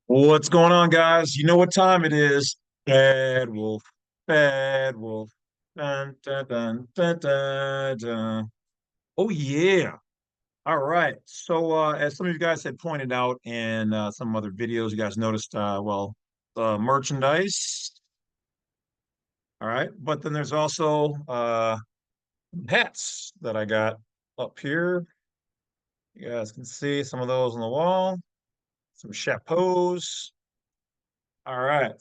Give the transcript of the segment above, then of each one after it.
What's going on, guys? You know what time it is. Bad Wolf, Bad Wolf. Dun, dun, dun, dun, dun, dun. Oh, yeah. All right. As some of you guys had pointed out in some other videos, you guys noticed, merchandise. All right. But then there's also hats that I got up here. You guys can see some of those on the wall, some chapeaus. All right.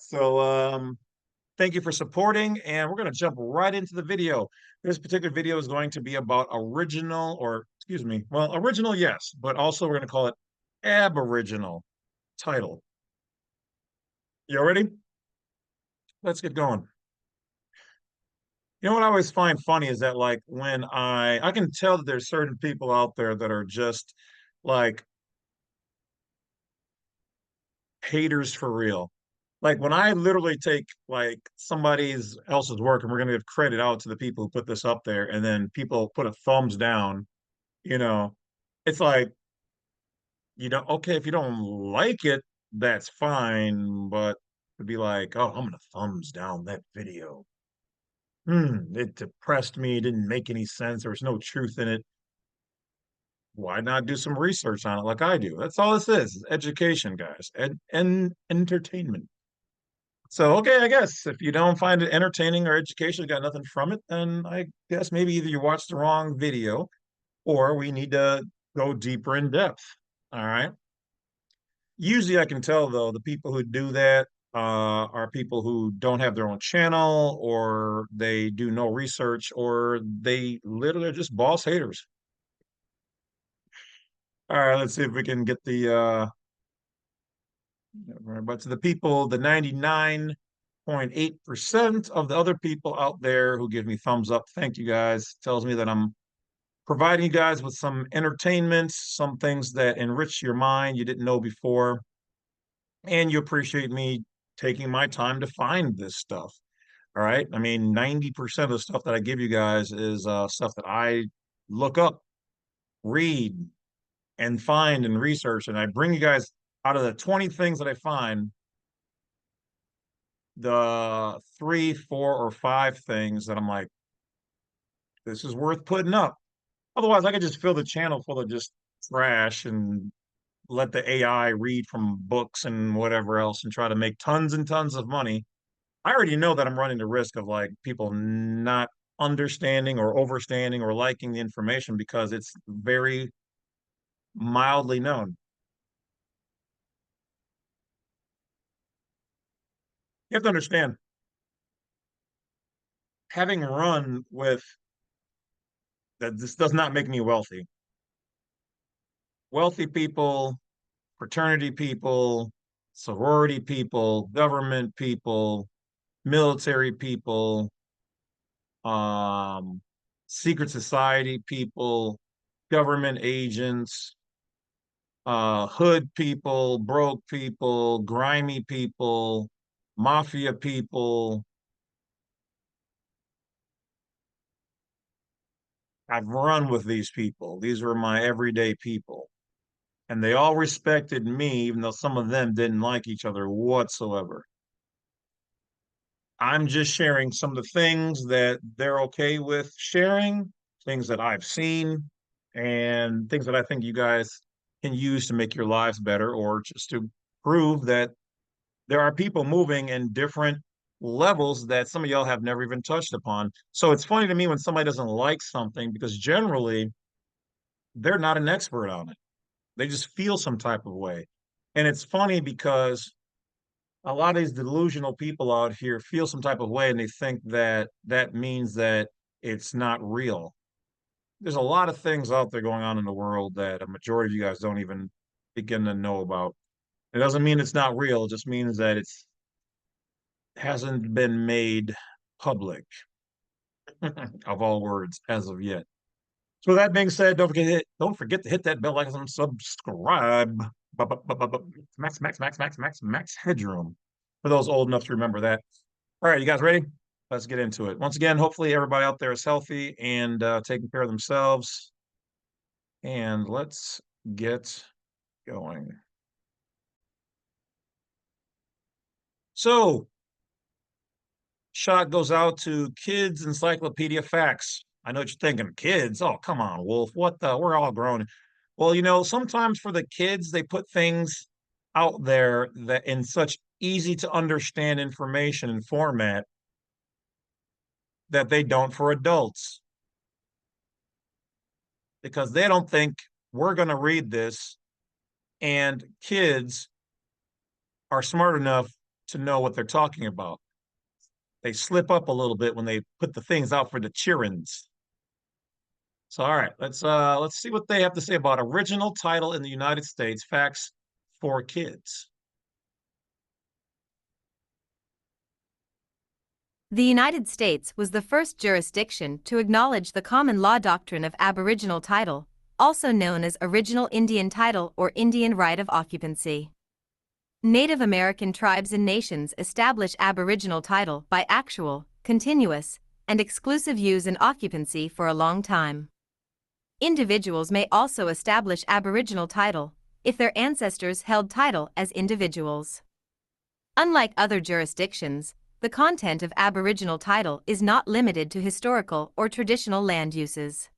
Thank you for supporting, and we're going to jump right into the video. This particular video is going to be about original, or excuse me, well, original, yes, but also we're going to call it Aboriginal title. You ready? Let's get going. You know what I always find funny is that like when I can tell that there's certain people out there that are just like haters for real. Like when I literally take like somebody's else's work and we're gonna give credit out to the people who put this up there, and then people put a thumbs down, you know, it's like, okay, if you don't like it, that's fine, but to be like, oh, I'm gonna thumbs down that video. It depressed me, it didn't make any sense, there was no truth in it. Why not do some research on it like I do? That's all this is education, guys, and entertainment. So, okay, I guess if you don't find it entertaining or educational, you got nothing from it, then I guess maybe either you watched the wrong video or we need to go deeper in depth. All right. Usually I can tell though, the people who do that are people who don't have their own channel or they do no research or they literally are just boss haters. All right, let's see if we can get but to the people, the 99.8% of the other people out there who give me thumbs up, thank you guys. Tells me that I'm providing you guys with some entertainment, some things that enrich your mind you didn't know before, and you appreciate me taking my time to find this stuff. All right. I mean, 90% of the stuff that I give you guys is stuff that I look up, read, and find and research. And I bring you guys out of the 20 things that I find, the three, four, or five things that I'm like, this is worth putting up. Otherwise, I could just fill the channel full of just trash and let the AI read from books and whatever else and try to make tons and tons of money. I already know that I'm running the risk of like people not understanding or overstanding or liking the information because it's very mildly known. You have to understand, having run with that, this does not make me wealthy. Wealthy people, fraternity people, sorority people, government people, military people, um, secret society people, government agents, hood people, broke people, grimy people, mafia people. I've run with these people. These were my everyday people. And they all respected me, even though some of them didn't like each other whatsoever. I'm just sharing some of the things that they're okay with sharing, things that I've seen, and things that I think you guys can use to make your lives better or just to prove that there are people moving in different levels that some of y'all have never even touched upon. So it's funny to me when somebody doesn't like something because generally they're not an expert on it. They just feel some type of way. And it's funny because a lot of these delusional people out here feel some type of way and they think that that means that it's not real. There's a lot of things out there going on in the world that a majority of you guys don't even begin to know about. It doesn't mean it's not real, it just means that it's hasn't been made public of all words as of yet. So that being said, don't forget to hit that bell icon and subscribe. Max, max, max, max, max, max headroom. For those old enough to remember that. All right, you guys ready? Let's get into it. Once again, hopefully everybody out there is healthy and taking care of themselves. And let's get going. So, shot goes out to Kids Encyclopedia Facts. I know what you're thinking, kids. Oh, come on, Wolf. What the? We're all grown. Well, sometimes for the kids, they put things out there that in such easy to understand information and format that they don't for adults because they don't think we're going to read this, and kids are smart enough to know what they're talking about. They slip up a little bit when they put the things out for the childrens. So, all right, let's see what they have to say about original title in the United States. Facts for kids. The United States was the first jurisdiction to acknowledge the common law doctrine of Aboriginal title, also known as Original Indian Title or Indian Right of Occupancy. Native American tribes and nations establish Aboriginal title by actual, continuous, and exclusive use and occupancy for a long time. Individuals may also establish Aboriginal title if their ancestors held title as individuals. Unlike other jurisdictions, the content of Aboriginal title is not limited to historical or traditional land uses.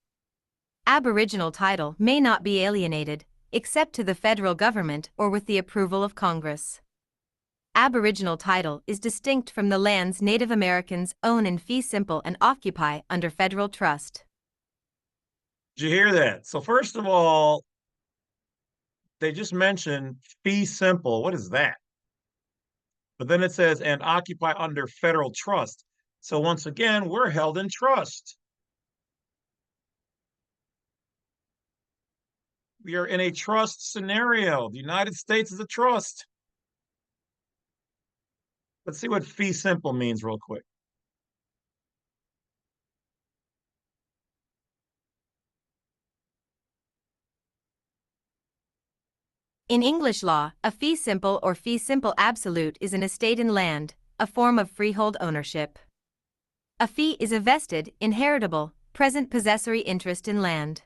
Aboriginal title may not be alienated, except to the federal government or with the approval of Congress. Aboriginal title is distinct from the lands Native Americans own in fee simple and occupy under federal trust. Did you hear that? So first of all, they just mentioned fee simple. What is that? But then it says, and occupy under federal trust. So once again, we're held in trust. We are in a trust scenario. The United States is a trust. Let's see what fee simple means real quick. In English law, a fee simple or fee simple absolute is an estate in land, a form of freehold ownership. A fee is a vested, inheritable, present possessory interest in land.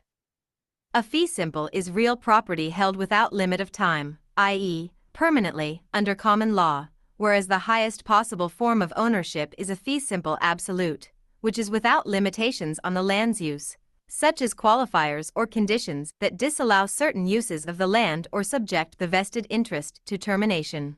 A fee simple is real property held without limit of time, i.e., permanently, under common law, whereas the highest possible form of ownership is a fee simple absolute, which is without limitations on the land's use, such as qualifiers or conditions that disallow certain uses of the land or subject the vested interest to termination.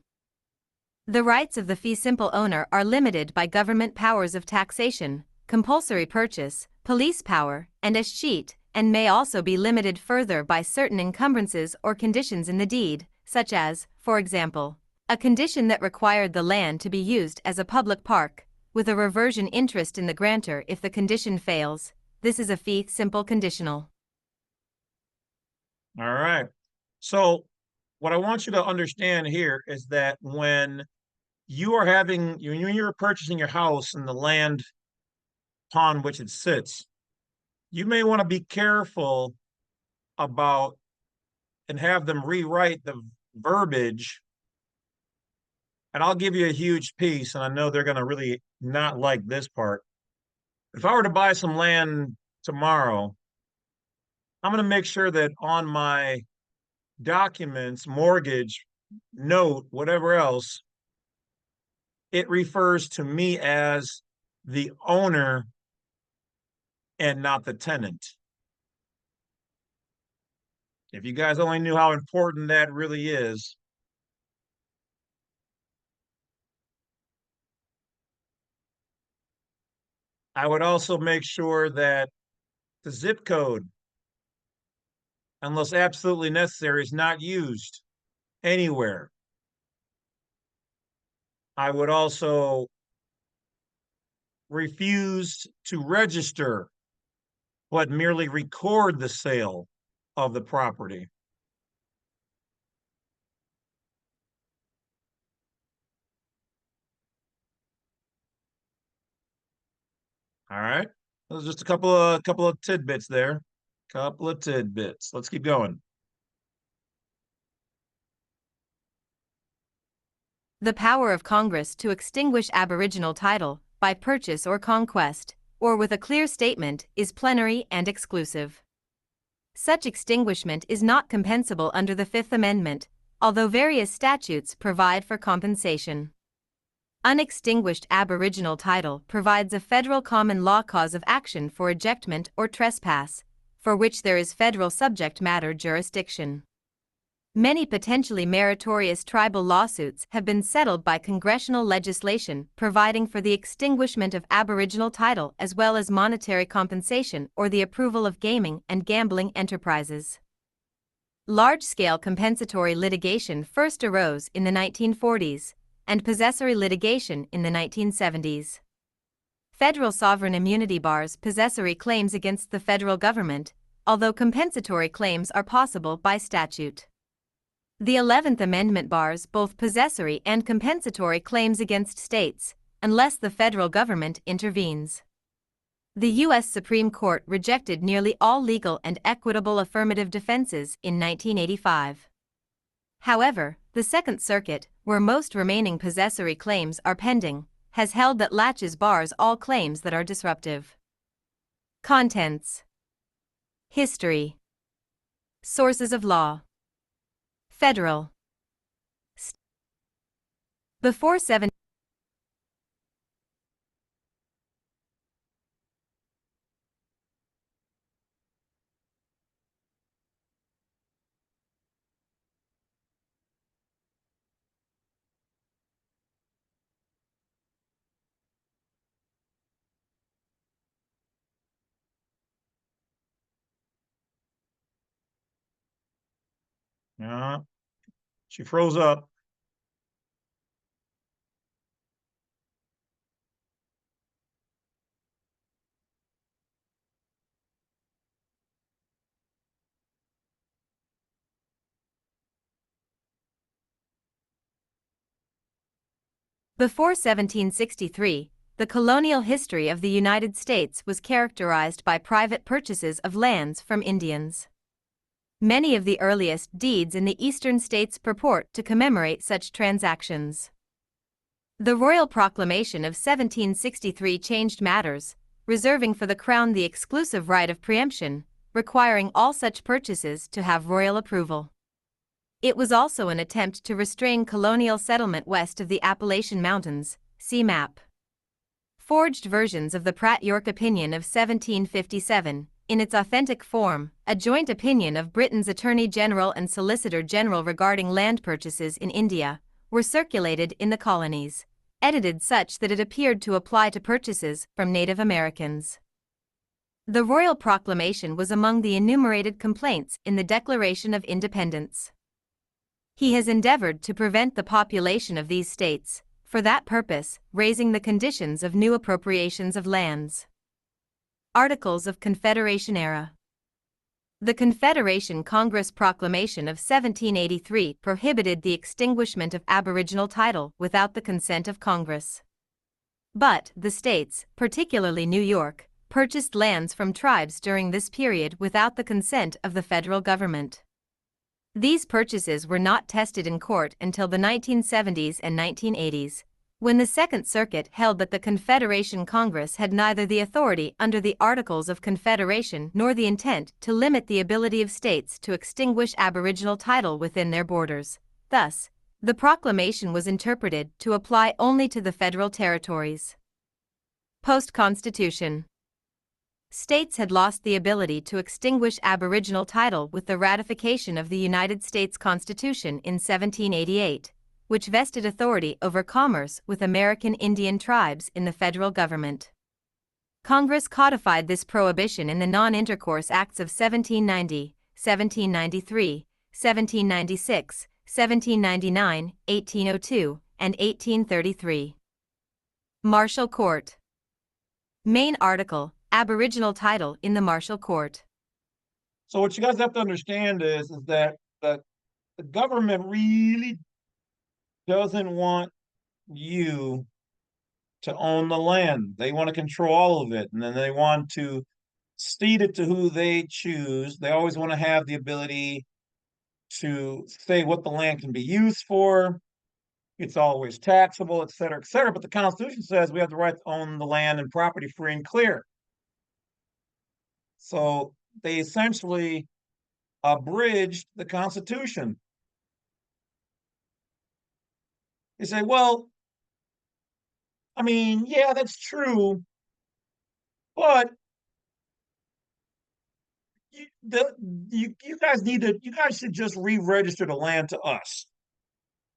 The rights of the fee simple owner are limited by government powers of taxation, compulsory purchase, police power, and escheat, and may also be limited further by certain encumbrances or conditions in the deed, such as, for example, a condition that required the land to be used as a public park, with a reversion interest in the grantor if the condition fails. This is a fee simple conditional. All right. So what I want you to understand here is that when you're purchasing your house and the land upon which it sits, you may want to be careful about and have them rewrite the verbiage. And I'll give you a huge piece, and I know they're going to really not like this part. If I were to buy some land tomorrow, I'm going to make sure that on my documents, mortgage, note, whatever else, it refers to me as the owner and not the tenant. If you guys only knew how important that really is. I would also make sure that the zip code, unless absolutely necessary, is not used anywhere. I would also refuse to register, but merely record the sale of the property. All right. Those are just a couple of tidbits there. Couple of tidbits. Let's keep going. The power of Congress to extinguish Aboriginal title, by purchase or conquest, or with a clear statement, is plenary and exclusive. Such extinguishment is not compensable under the Fifth Amendment, although various statutes provide for compensation. Unextinguished Aboriginal Title provides a federal common law cause of action for ejectment or trespass, for which there is federal subject matter jurisdiction. Many potentially meritorious tribal lawsuits have been settled by congressional legislation providing for the extinguishment of Aboriginal title as well as monetary compensation or the approval of gaming and gambling enterprises. Large-scale compensatory litigation first arose in the 1940s, and possessory litigation in the 1970s. Federal sovereign immunity bars possessory claims against the federal government, although compensatory claims are possible by statute. The 11th Amendment bars both possessory and compensatory claims against states, unless the federal government intervenes. The U.S. Supreme Court rejected nearly all legal and equitable affirmative defenses in 1985. However, the Second Circuit, where most remaining possessory claims are pending, has held that laches bars all claims that are disruptive. Contents. History. Sources of law. Federal. Before 7. Yeah, she froze up. Before 1763, the colonial history of the United States was characterized by private purchases of lands from Indians. Many of the earliest deeds in the eastern states purport to commemorate such transactions. The Royal Proclamation of 1763 changed matters, reserving for the Crown the exclusive right of preemption, requiring all such purchases to have royal approval. It was also an attempt to restrain colonial settlement west of the Appalachian Mountains, see map. Forged versions of the Pratt-York Opinion of 1757, in its authentic form, a joint opinion of Britain's Attorney General and Solicitor General regarding land purchases in India, were circulated in the colonies, edited such that it appeared to apply to purchases from Native Americans. The Royal Proclamation was among the enumerated complaints in the Declaration of Independence. He has endeavored to prevent the population of these states, for that purpose, raising the conditions of new appropriations of lands. Articles of Confederation era. The Confederation Congress Proclamation of 1783 prohibited the extinguishment of Aboriginal title without the consent of Congress. But the states, particularly New York, purchased lands from tribes during this period without the consent of the federal government. These purchases were not tested in court until the 1970s and 1980s, when the Second Circuit held that the Confederation Congress had neither the authority under the Articles of Confederation nor the intent to limit the ability of states to extinguish Aboriginal title within their borders. Thus, the proclamation was interpreted to apply only to the federal territories. Post-Constitution. States had lost the ability to extinguish Aboriginal title with the ratification of the United States Constitution in 1788, which vested authority over commerce with American Indian tribes in the federal government. Congress codified this prohibition in the Non-Intercourse Acts of 1790, 1793, 1796, 1799, 1802, and 1833. Martial Court. Main article: Aboriginal title in the Martial Court. So what you guys have to understand is that the government really doesn't want you to own the land. They want to control all of it, and then they want to cede it to who they choose. They always want to have the ability to say what the land can be used for. It's always taxable, et cetera, et cetera. But the Constitution says we have the right to own the land and property free and clear. So they essentially abridged the Constitution. They say, well, I mean, yeah, that's true, but you, the, you guys should just re-register the land to us.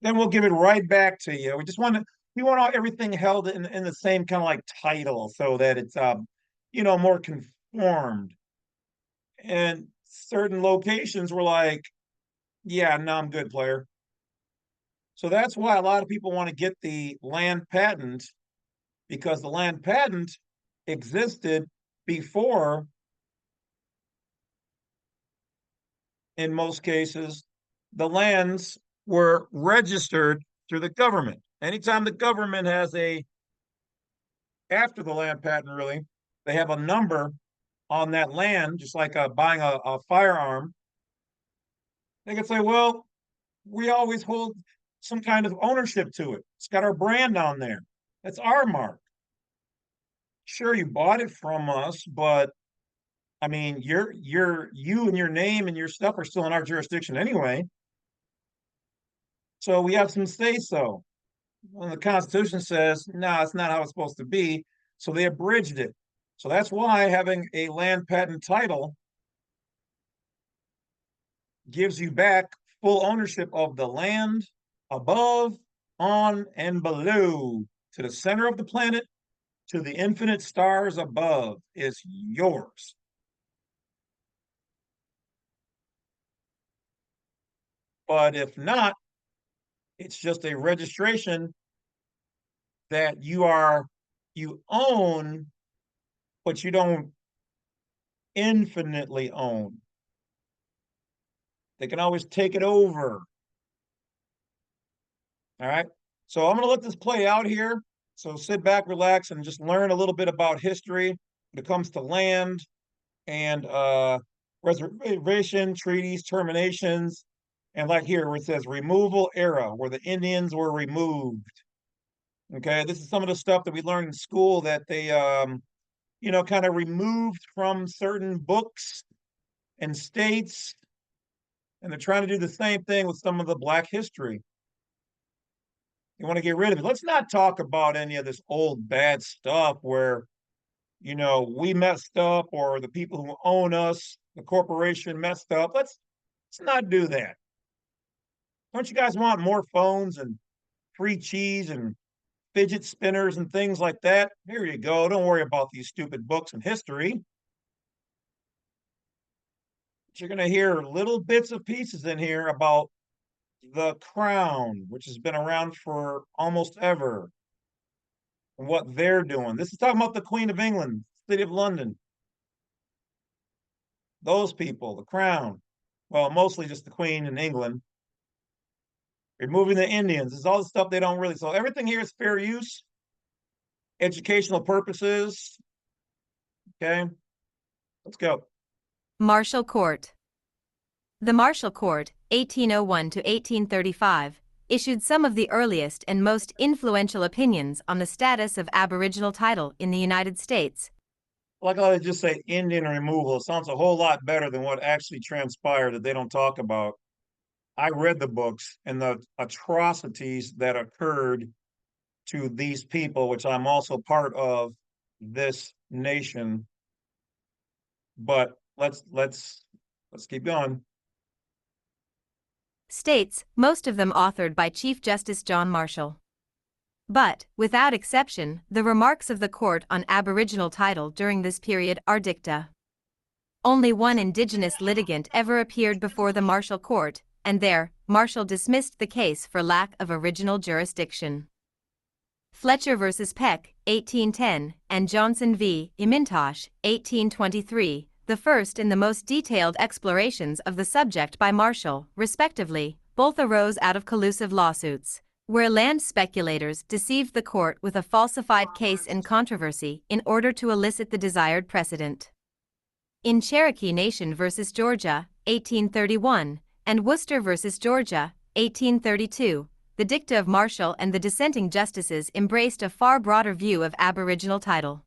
Then we'll give it right back to you. We want everything held in the same kind of like title so that it's more conformed. And certain locations were like, yeah, no, I'm good, player. So that's why a lot of people want to get the land patent because the land patent existed before, in most cases, the lands were registered through the government. Anytime the government has after the land patent, really, they have a number on that land, just like buying a firearm, they can say, well, we always hold some kind of ownership to it. It's got our brand on there. That's our mark. Sure, you bought it from us, but I mean, you and your name and your stuff are still in our jurisdiction anyway. So we have some say so. When the Constitution says, no, it's not how it's supposed to be. So they abridged it. So that's why having a land patent title gives you back full ownership of the land above, on, and below to the center of the planet, to the infinite stars above is yours. But if not, it's just a registration that you own, but you don't infinitely own. They can always take it over. All right. So I'm going to let this play out here. So sit back, relax, and just learn a little bit about history when it comes to land and reservation, treaties, terminations, and like here where it says removal era, where the Indians were removed. Okay, this is some of the stuff that we learned in school that they, kind of removed from certain books and states, and they're trying to do the same thing with some of the Black history. You want to get rid of it. Let's not talk about any of this old bad stuff where, we messed up or the people who own us, the corporation messed up. Let's not do that. Don't you guys want more phones and free cheese and fidget spinners and things like that? Here you go. Don't worry about these stupid books and history. But you're going to hear little bits of pieces in here about the crown, which has been around for almost ever, and what they're doing. This is talking about the Queen of England, City of London. Those people, the crown. Well, mostly just the Queen in England. Removing the Indians. This is all the stuff they don't really. So everything here is fair use, educational purposes. Okay, let's go. Martial Court. The Martial Court, 1801 to 1835, issued some of the earliest and most influential opinions on the status of Aboriginal title in the United States. Like I just say Indian removal, it sounds a whole lot better than what actually transpired that they don't talk about. I read the books and the atrocities that occurred to these people, which I'm also part of this nation. But let's keep going. States, most of them authored by Chief Justice John Marshall. But, without exception, the remarks of the court on Aboriginal title during this period are dicta. Only one Indigenous litigant ever appeared before the Martial Court, and there, Marshall dismissed the case for lack of original jurisdiction. Fletcher v. Peck, 1810, and Johnson v. Immortality, 1823, the first and the most detailed explorations of the subject by Marshall, respectively, both arose out of collusive lawsuits, where land speculators deceived the court with a falsified case in controversy in order to elicit the desired precedent. In Cherokee Nation v. Georgia, 1831, and Worcester v. Georgia, 1832, the dicta of Marshall and the dissenting justices embraced a far broader view of Aboriginal title.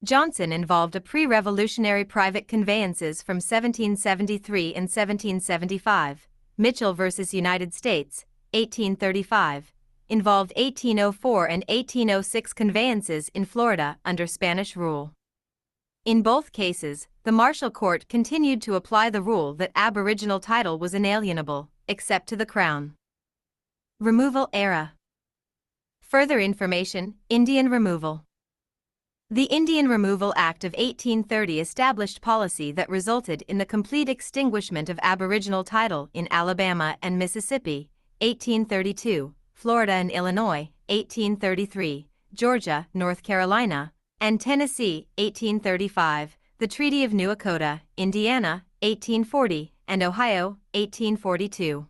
Johnson involved a pre-revolutionary private conveyances from 1773 and 1775, Mitchell v. United States, 1835, involved 1804 and 1806 conveyances in Florida under Spanish rule. In both cases, the Marshall Court continued to apply the rule that Aboriginal title was inalienable, except to the Crown. Removal era. Further information: Indian removal. The Indian Removal Act of 1830 established policy that resulted in the complete extinguishment of Aboriginal title in Alabama and Mississippi, 1832, Florida and Illinois, 1833, Georgia, North Carolina, and Tennessee, 1835, the Treaty of New Dakota, Indiana, 1840, and Ohio, 1842.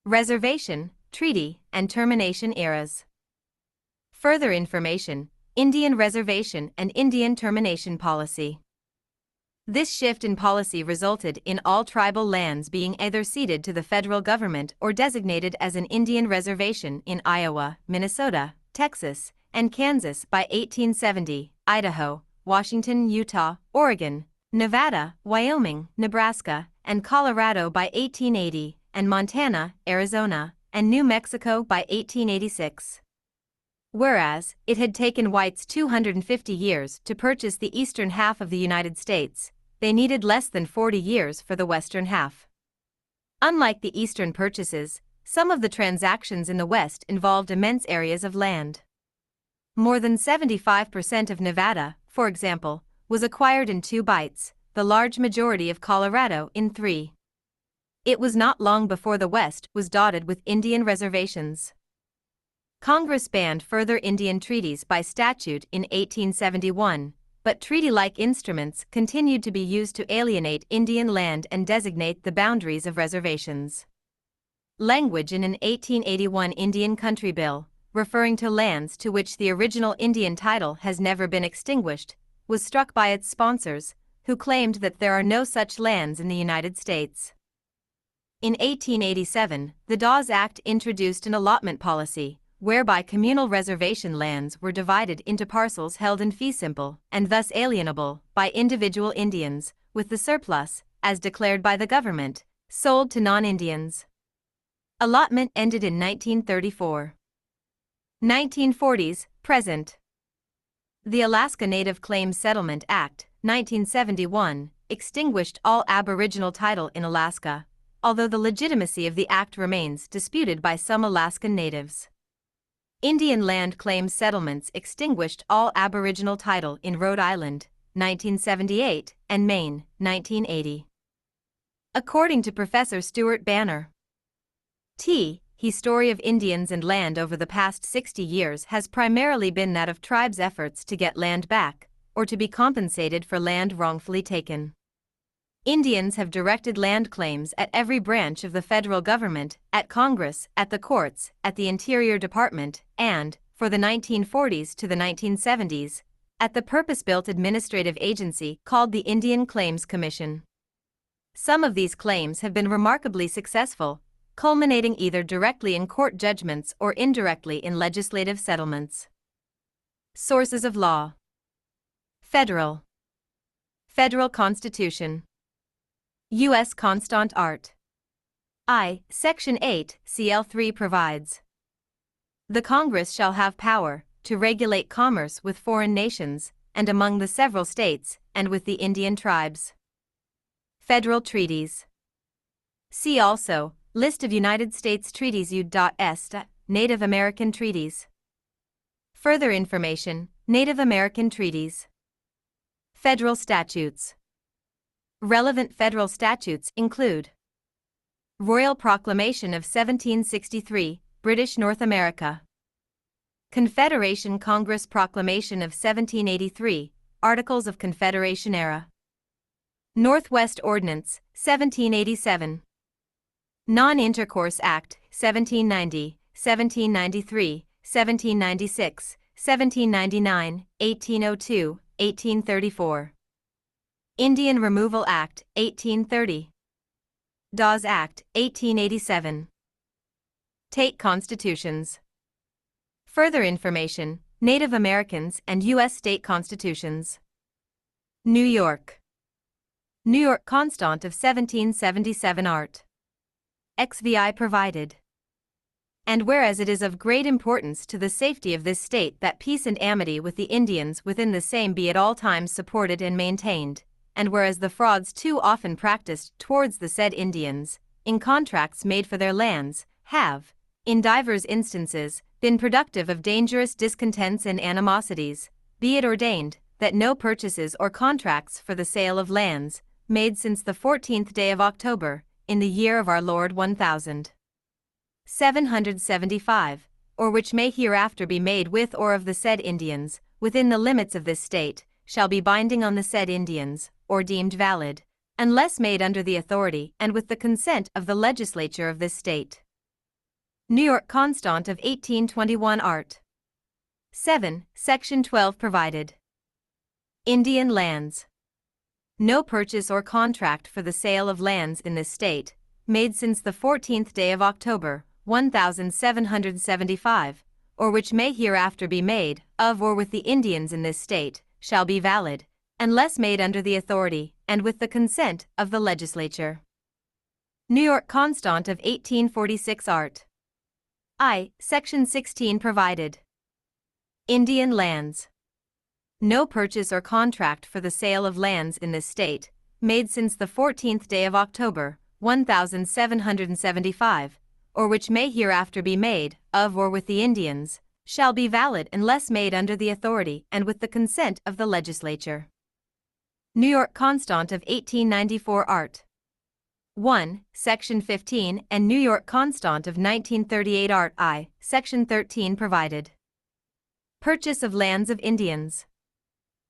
Reservation, treaty, and termination eras. Further information: Indian reservation and Indian termination policy. This shift in policy resulted in all tribal lands being either ceded to the federal government or designated as an Indian reservation in Iowa, Minnesota, Texas, and Kansas by 1870, Idaho, Washington, Utah, Oregon, Nevada, Wyoming, Nebraska, and Colorado by 1880, and Montana, Arizona, and New Mexico by 1886. Whereas, it had taken whites 250 years to purchase the eastern half of the United States, they needed less than 40 years for the western half. Unlike the eastern purchases, some of the transactions in the West involved immense areas of land. More than 75% of Nevada, for example, was acquired in 2 bites, the large majority of Colorado in 3. It was not long before the West was dotted with Indian reservations. Congress banned further Indian treaties by statute in 1871, but treaty-like instruments continued to be used to alienate Indian land and designate the boundaries of reservations. Language in an 1881 Indian Country Bill, referring to lands to which the original Indian title has never been extinguished, was struck by its sponsors, who claimed that there are no such lands in the United States. In 1887, the Dawes Act introduced an allotment policy, whereby communal reservation lands were divided into parcels held in fee simple, and thus alienable, by individual Indians, with the surplus, as declared by the government, sold to non-Indians. Allotment ended in 1934. 1940s, present. The Alaska Native Claims Settlement Act, 1971, extinguished all Aboriginal title in Alaska, although the legitimacy of the act remains disputed by some Alaskan natives. Indian land claims settlements extinguished all Aboriginal title in Rhode Island, 1978, and Maine, 1980. According to Professor Stuart Banner, history of Indians and land over the past 60 years has primarily been that of tribes' efforts to get land back, or to be compensated for land wrongfully taken. Indians have directed land claims at every branch of the federal government, at Congress, at the courts, at the Interior Department, and, for the 1940s to the 1970s, at the purpose-built administrative agency called the Indian Claims Commission. Some of these claims have been remarkably successful, culminating either directly in court judgments or indirectly in legislative settlements. Sources of law. Federal Constitution. U.S. Constant Art. Section 8, CL3 provides: the Congress shall have power to regulate commerce with foreign nations, and among the several states, and with the Indian tribes. Federal treaties. See also, List of United States treaties U.S. Native American treaties. Further information, Native American treaties. Federal statutes. Relevant federal statutes include Royal Proclamation of 1763, British North America. Confederation Congress Proclamation of 1783, Articles of Confederation era. Northwest Ordinance, 1787. Non-Intercourse Act, 1790, 1793, 1796, 1799, 1802, 1834. Indian Removal Act, 1830. Dawes Act, 1887. State constitutions. Further information, Native Americans and U.S. state constitutions. New York Constant of 1777 Art. XVI provided. And whereas it is of great importance to the safety of this state that peace and amity with the Indians within the same be at all times supported and maintained, and whereas the frauds too often practiced towards the said Indians, in contracts made for their lands, have, in divers instances, been productive of dangerous discontents and animosities, be it ordained, that no purchases or contracts for the sale of lands, made since the 14th day of October, in the year of our Lord 1775, or which may hereafter be made with or of the said Indians, within the limits of this state, shall be binding on the said Indians, or deemed valid, unless made under the authority and with the consent of the legislature of this state. New York Constant of 1821 Art. 7, Section 12 provided. Indian lands. No purchase or contract for the sale of lands in this state, made since the 14th day of October, 1775, or which may hereafter be made, of or with the Indians in this state, shall be valid, unless made under the authority and with the consent of the legislature. New York Constant of 1846 Art. I, Section 16 provided. Indian lands. No purchase or contract for the sale of lands in this state, made since the 14th day of October, 1775, or which may hereafter be made, of or with the Indians, shall be valid unless made under the authority and with the consent of the legislature. New York Constant of 1894 Art. 1, Section 15 and New York Constant of 1938 Art I, Section 13 provided. Purchase of lands of Indians.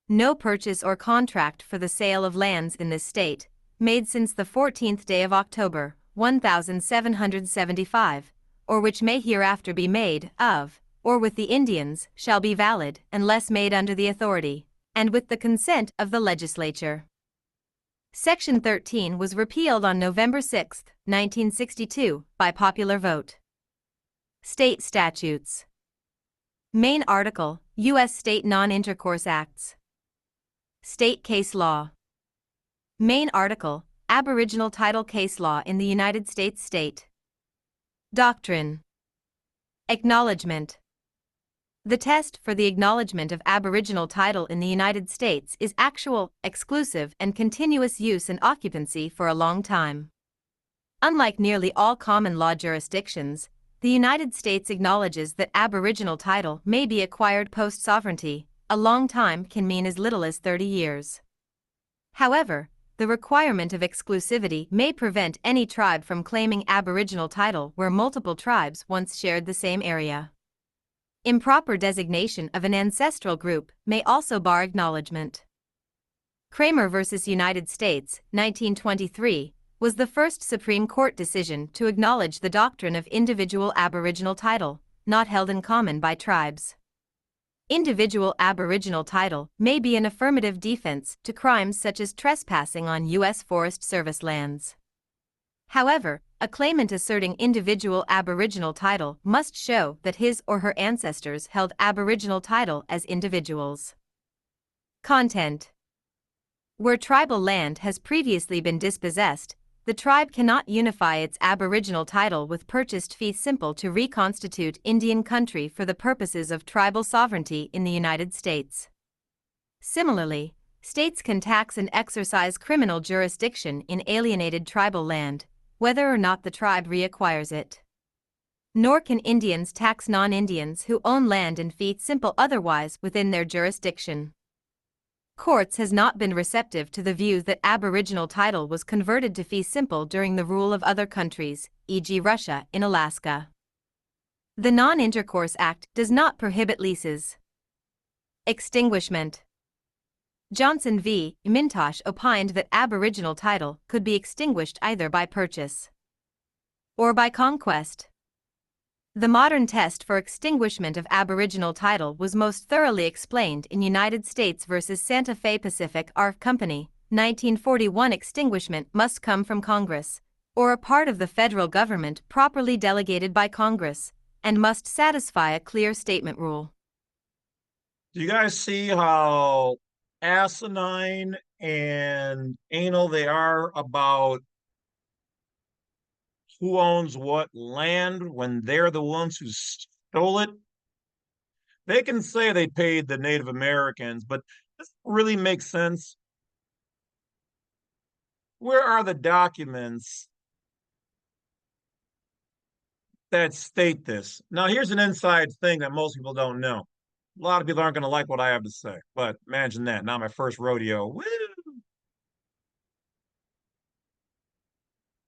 No purchase or contract for the sale of lands in this state, made since the 14th day of October, 1775, or which may hereafter be made, of, or with the Indians, shall be valid, unless made under the authority, and with the consent of the legislature. Section 13 was repealed on November 6, 1962, by popular vote. State statutes. Main article, U.S. State Non-Intercourse Acts. State case law. Main article, Aboriginal Title case law in the United States State. Doctrine. Acknowledgement. The test for the acknowledgement of Aboriginal title in the United States is actual, exclusive, and continuous use and occupancy for a long time. Unlike nearly all common law jurisdictions, the United States acknowledges that Aboriginal title may be acquired post-sovereignty. A long time can mean as little as 30 years. However, the requirement of exclusivity may prevent any tribe from claiming Aboriginal title where multiple tribes once shared the same area. Improper designation of an ancestral group may also bar acknowledgement. Kramer v. United States, 1923, was the first Supreme Court decision to acknowledge the doctrine of individual Aboriginal title, not held in common by tribes. Individual Aboriginal title may be an affirmative defense to crimes such as trespassing on U.S. Forest Service lands. However, a claimant asserting individual Aboriginal title must show that his or her ancestors held Aboriginal title as individuals. Content. Where tribal land has previously been dispossessed, the tribe cannot unify its Aboriginal title with purchased fee simple to reconstitute Indian country for the purposes of tribal sovereignty in the United States. Similarly, states can tax and exercise criminal jurisdiction in alienated tribal land, whether or not the tribe reacquires it. Nor can Indians tax non-Indians who own land in fee simple otherwise within their jurisdiction. Courts has not been receptive to the view that Aboriginal title was converted to fee simple during the rule of other countries, e.g. Russia in Alaska. The Non-Intercourse Act does not prohibit leases. Extinguishment. Johnson v. Mintosh opined that Aboriginal title could be extinguished either by purchase or by conquest. The modern test for extinguishment of Aboriginal title was most thoroughly explained in United States v. Santa Fe Pacific Arf Company, 1941. Extinguishment must come from Congress, or a part of the federal government properly delegated by Congress, and must satisfy a clear statement rule. Do you guys see how asinine and anal they are about who owns what land when they're the ones who stole it. They can say they paid the Native Americans, but does it really make sense? Where are the documents that state this? Now, here's an inside thing that most people don't know. A lot of people aren't going to like what I have to say, but imagine that. Not my first rodeo. Woo!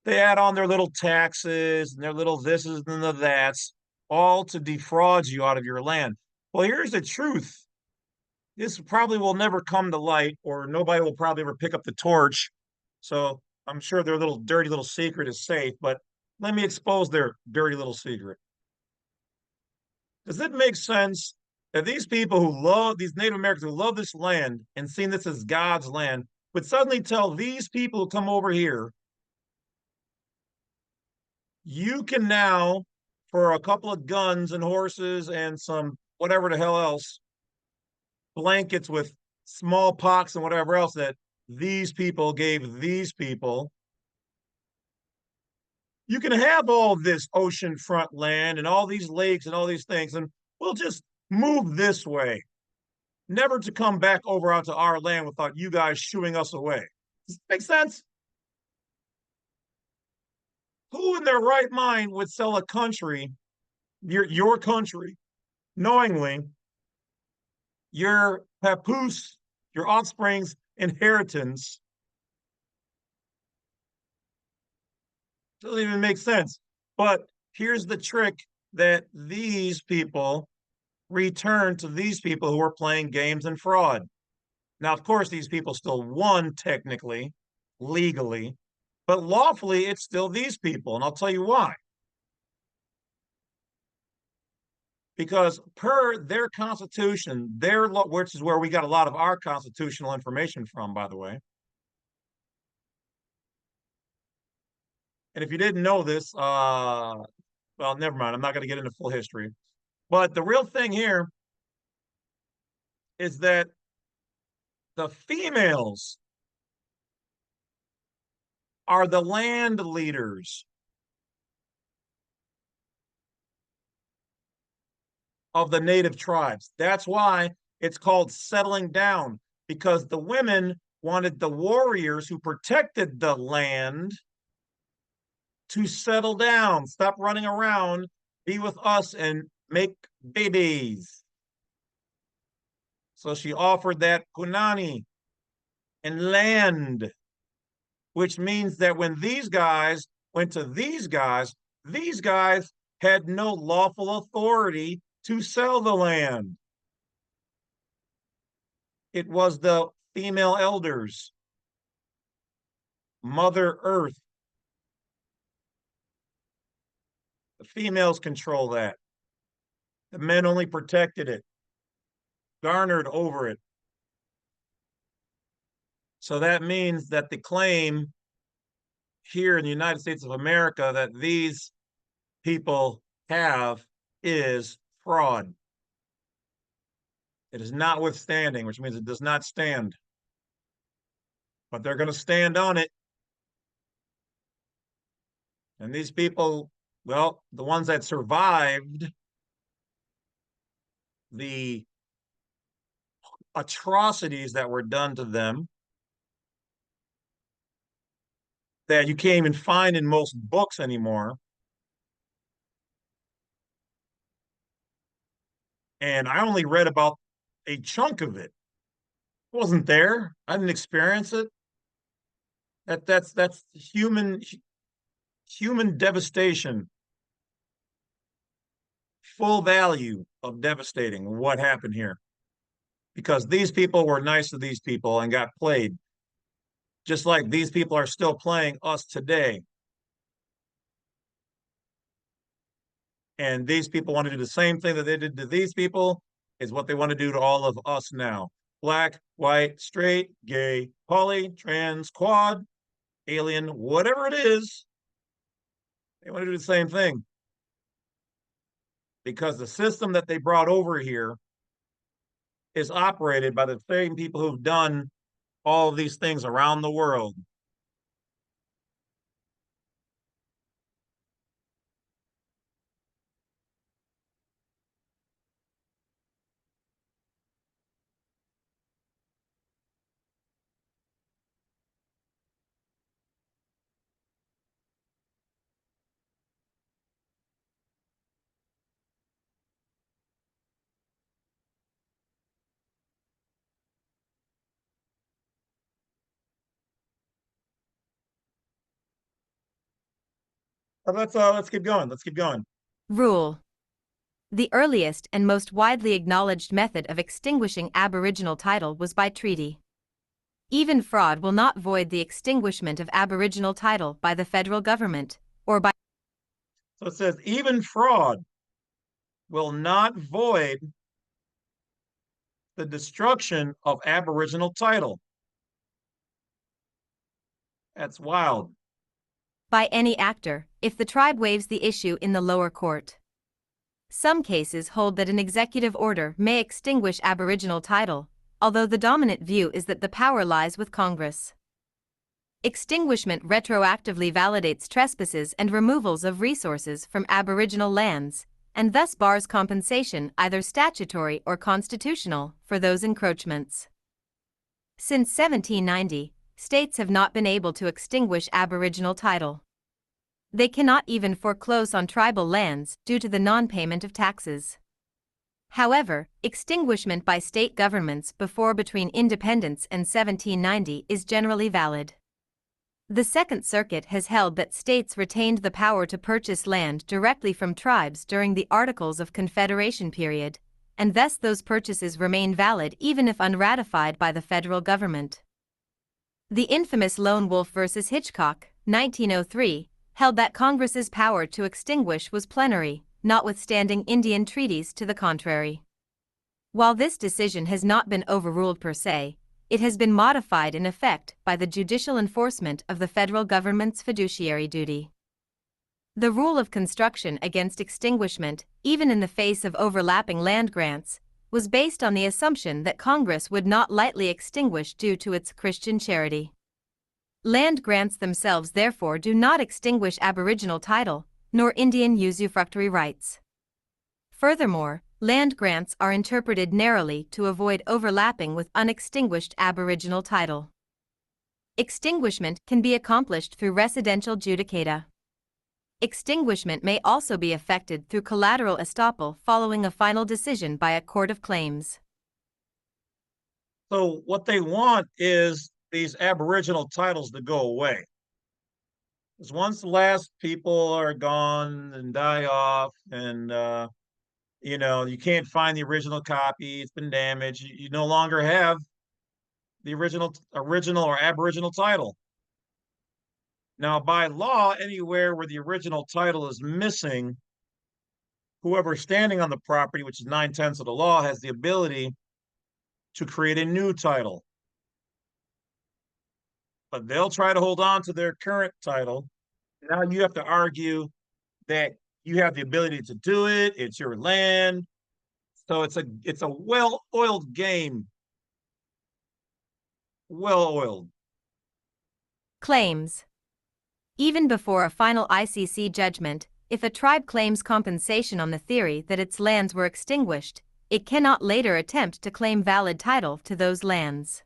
They add on their little taxes and their little thises and the that's, all to defraud you out of your land. Well, here's the truth. This probably will never come to light, or nobody will probably ever pick up the torch. So I'm sure their little dirty little secret is safe, but let me expose their dirty little secret. Does it make sense that these people who love these Native Americans who love this land and seeing this as God's land would suddenly tell these people who come over here, you can now, for a couple of guns and horses and some whatever the hell else, blankets with smallpox and whatever else that these people gave these people, you can have all this oceanfront land and all these lakes and all these things, and we'll just move this way, never to come back over onto our land without you guys shooing us away. Does it make sense? Who in their right mind would sell a country, your country, knowingly your papoose, your offspring's inheritance? Doesn't even make sense. But here's the trick that these people return to these people who are playing games and fraud. Now, of course, these people still won technically, legally, but lawfully, it's still these people. And I'll tell you why. Because per their constitution, their law, which is where we got a lot of our constitutional information from, by the way. And if you didn't know this, well, never mind. I'm not going to get into full history. But the real thing here is that the females are the land leaders of the native tribes. That's why it's called settling down, because the women wanted the warriors who protected the land to settle down, stop running around, be with us, and make babies. So she offered that punani and land, which means that when these guys went to these guys had no lawful authority to sell the land. It was the female elders, Mother Earth. The females control that. The men only protected it, garnered over it. So that means that the claim here in the United States of America that these people have is fraud. It is notwithstanding, which means it does not stand. But they're going to stand on it. And these people, well, the ones that survived the atrocities that were done to them, that you can't even find in most books anymore. And I only read about a chunk of it. I wasn't there. I didn't experience it. That's human devastation. Full value of devastating what happened here. Because these people were nice to these people and got played. Just like these people are still playing us today. And these people want to do the same thing that they did to these people, is what they want to do to all of us now. Black, white, straight, gay, poly, trans, quad, alien, whatever it is, they want to do the same thing. Because the system that they brought over here is operated by the same people who've done all of these things around the world. Let's keep going. Let's keep going. Rule. The earliest and most widely acknowledged method of extinguishing Aboriginal title was by treaty. Even fraud will not void the extinguishment of Aboriginal title by the federal government, or by. So it says even fraud will not void the destruction of Aboriginal title. That's wild. By any actor, if the tribe waives the issue in the lower court. Some cases hold that an executive order may extinguish Aboriginal title, although the dominant view is that the power lies with Congress. Extinguishment retroactively validates trespasses and removals of resources from Aboriginal lands, and thus bars compensation, either statutory or constitutional, for those encroachments. Since 1790, states have not been able to extinguish Aboriginal title. They cannot even foreclose on tribal lands due to the non-payment of taxes. However, extinguishment by state governments between independence and 1790 is generally valid. The Second Circuit has held that states retained the power to purchase land directly from tribes during the Articles of Confederation period, and thus those purchases remain valid even if unratified by the federal government. The infamous Lone Wolf v. Hitchcock, 1903, held that Congress's power to extinguish was plenary, notwithstanding Indian treaties to the contrary. While this decision has not been overruled per se, it has been modified in effect by the judicial enforcement of the federal government's fiduciary duty. The rule of construction against extinguishment, even in the face of overlapping land grants, was based on the assumption that Congress would not lightly extinguish due to its Christian charity. Land grants themselves therefore do not extinguish Aboriginal title, nor Indian usufructory rights. Furthermore, land grants are interpreted narrowly to avoid overlapping with unextinguished Aboriginal title. Extinguishment can be accomplished through residential judicata. Extinguishment may also be effected through collateral estoppel following a final decision by a court of claims. So what they want is these Aboriginal titles to go away. Because once the last people are gone and die off, and you can't find the original copy, it's been damaged, you no longer have the original or Aboriginal title. Now, by law, anywhere where the original title is missing, whoever's standing on the property, which is 9/10 of the law, has the ability to create a new title. But they'll try to hold on to their current title. Now you have to argue that you have the ability to do it. It's your land. So it's a well-oiled game. Well-oiled. Claims. Even before a final ICC judgment, if a tribe claims compensation on the theory that its lands were extinguished, it cannot later attempt to claim valid title to those lands.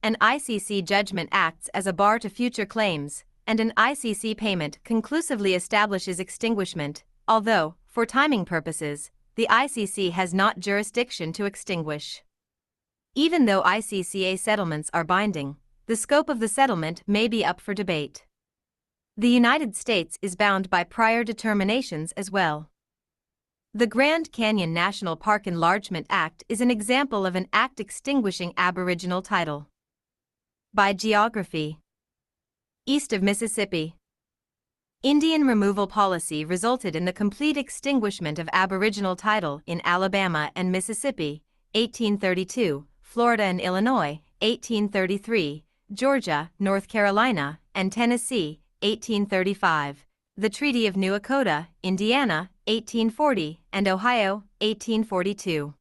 An ICC judgment acts as a bar to future claims, and an ICC payment conclusively establishes extinguishment, although, for timing purposes, the ICC has not jurisdiction to extinguish. Even though ICCA settlements are binding, the scope of the settlement may be up for debate. The United States is bound by prior determinations as well. The Grand Canyon National Park Enlargement Act is an example of an act extinguishing Aboriginal title. By geography. East of Mississippi. Indian removal policy resulted in the complete extinguishment of Aboriginal title in Alabama and Mississippi, 1832, Florida and Illinois, 1833, Georgia, North Carolina, and Tennessee, 1835, the Treaty of New Echota, Indiana, 1840, and Ohio, 1842.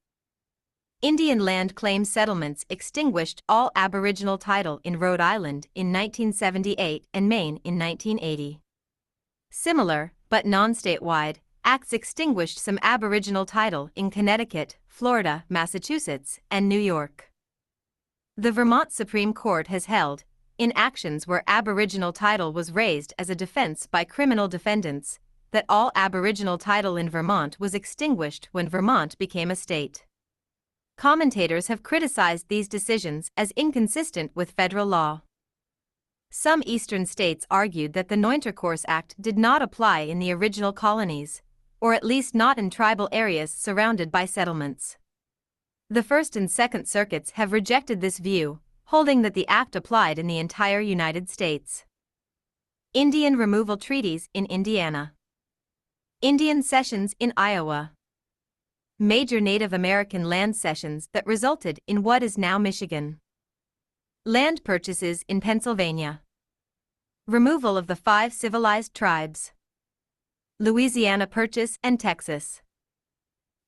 Indian land claim settlements extinguished all Aboriginal title in Rhode Island in 1978 and Maine in 1980. Similar, but non-statewide, acts extinguished some Aboriginal title in Connecticut, Florida, Massachusetts, and New York. The Vermont Supreme Court has held, in actions where Aboriginal title was raised as a defense by criminal defendants, that all Aboriginal title in Vermont was extinguished when Vermont became a state. Commentators have criticized these decisions as inconsistent with federal law. Some eastern states argued that the Unincorporated Act did not apply in the original colonies, or at least not in tribal areas surrounded by settlements. The First and Second Circuits have rejected this view, holding that the act applied in the entire United States. Indian removal treaties in Indiana. Indian cessions in Iowa. Major Native American land cessions that resulted in what is now Michigan. Land purchases in Pennsylvania. Removal of the 5 civilized tribes. Louisiana Purchase and Texas.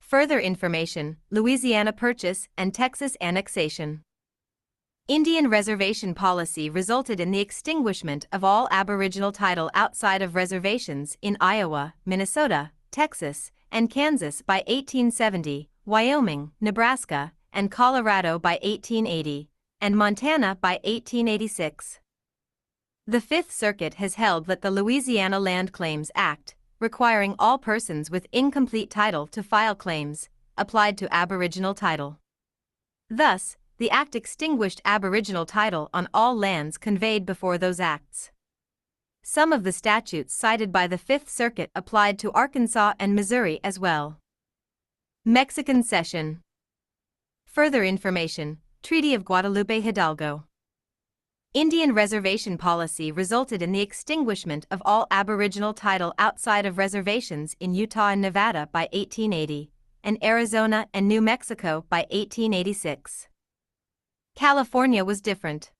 Further information: Louisiana Purchase and Texas Annexation. Indian reservation policy resulted in the extinguishment of all Aboriginal title outside of reservations in Iowa, Minnesota, Texas, and Kansas by 1870, Wyoming, Nebraska, and Colorado by 1880, and Montana by 1886. The Fifth Circuit has held that the Louisiana Land Claims Act, requiring all persons with incomplete title to file claims, applied to Aboriginal title. Thus, the Act extinguished Aboriginal title on all lands conveyed before those acts. Some of the statutes cited by the Fifth Circuit applied to Arkansas and Missouri as well. Mexican cession. Further information: Treaty of Guadalupe Hidalgo. Indian reservation policy resulted in the extinguishment of all Aboriginal title outside of reservations in Utah and Nevada by 1880, and Arizona and New Mexico by 1886. California was different.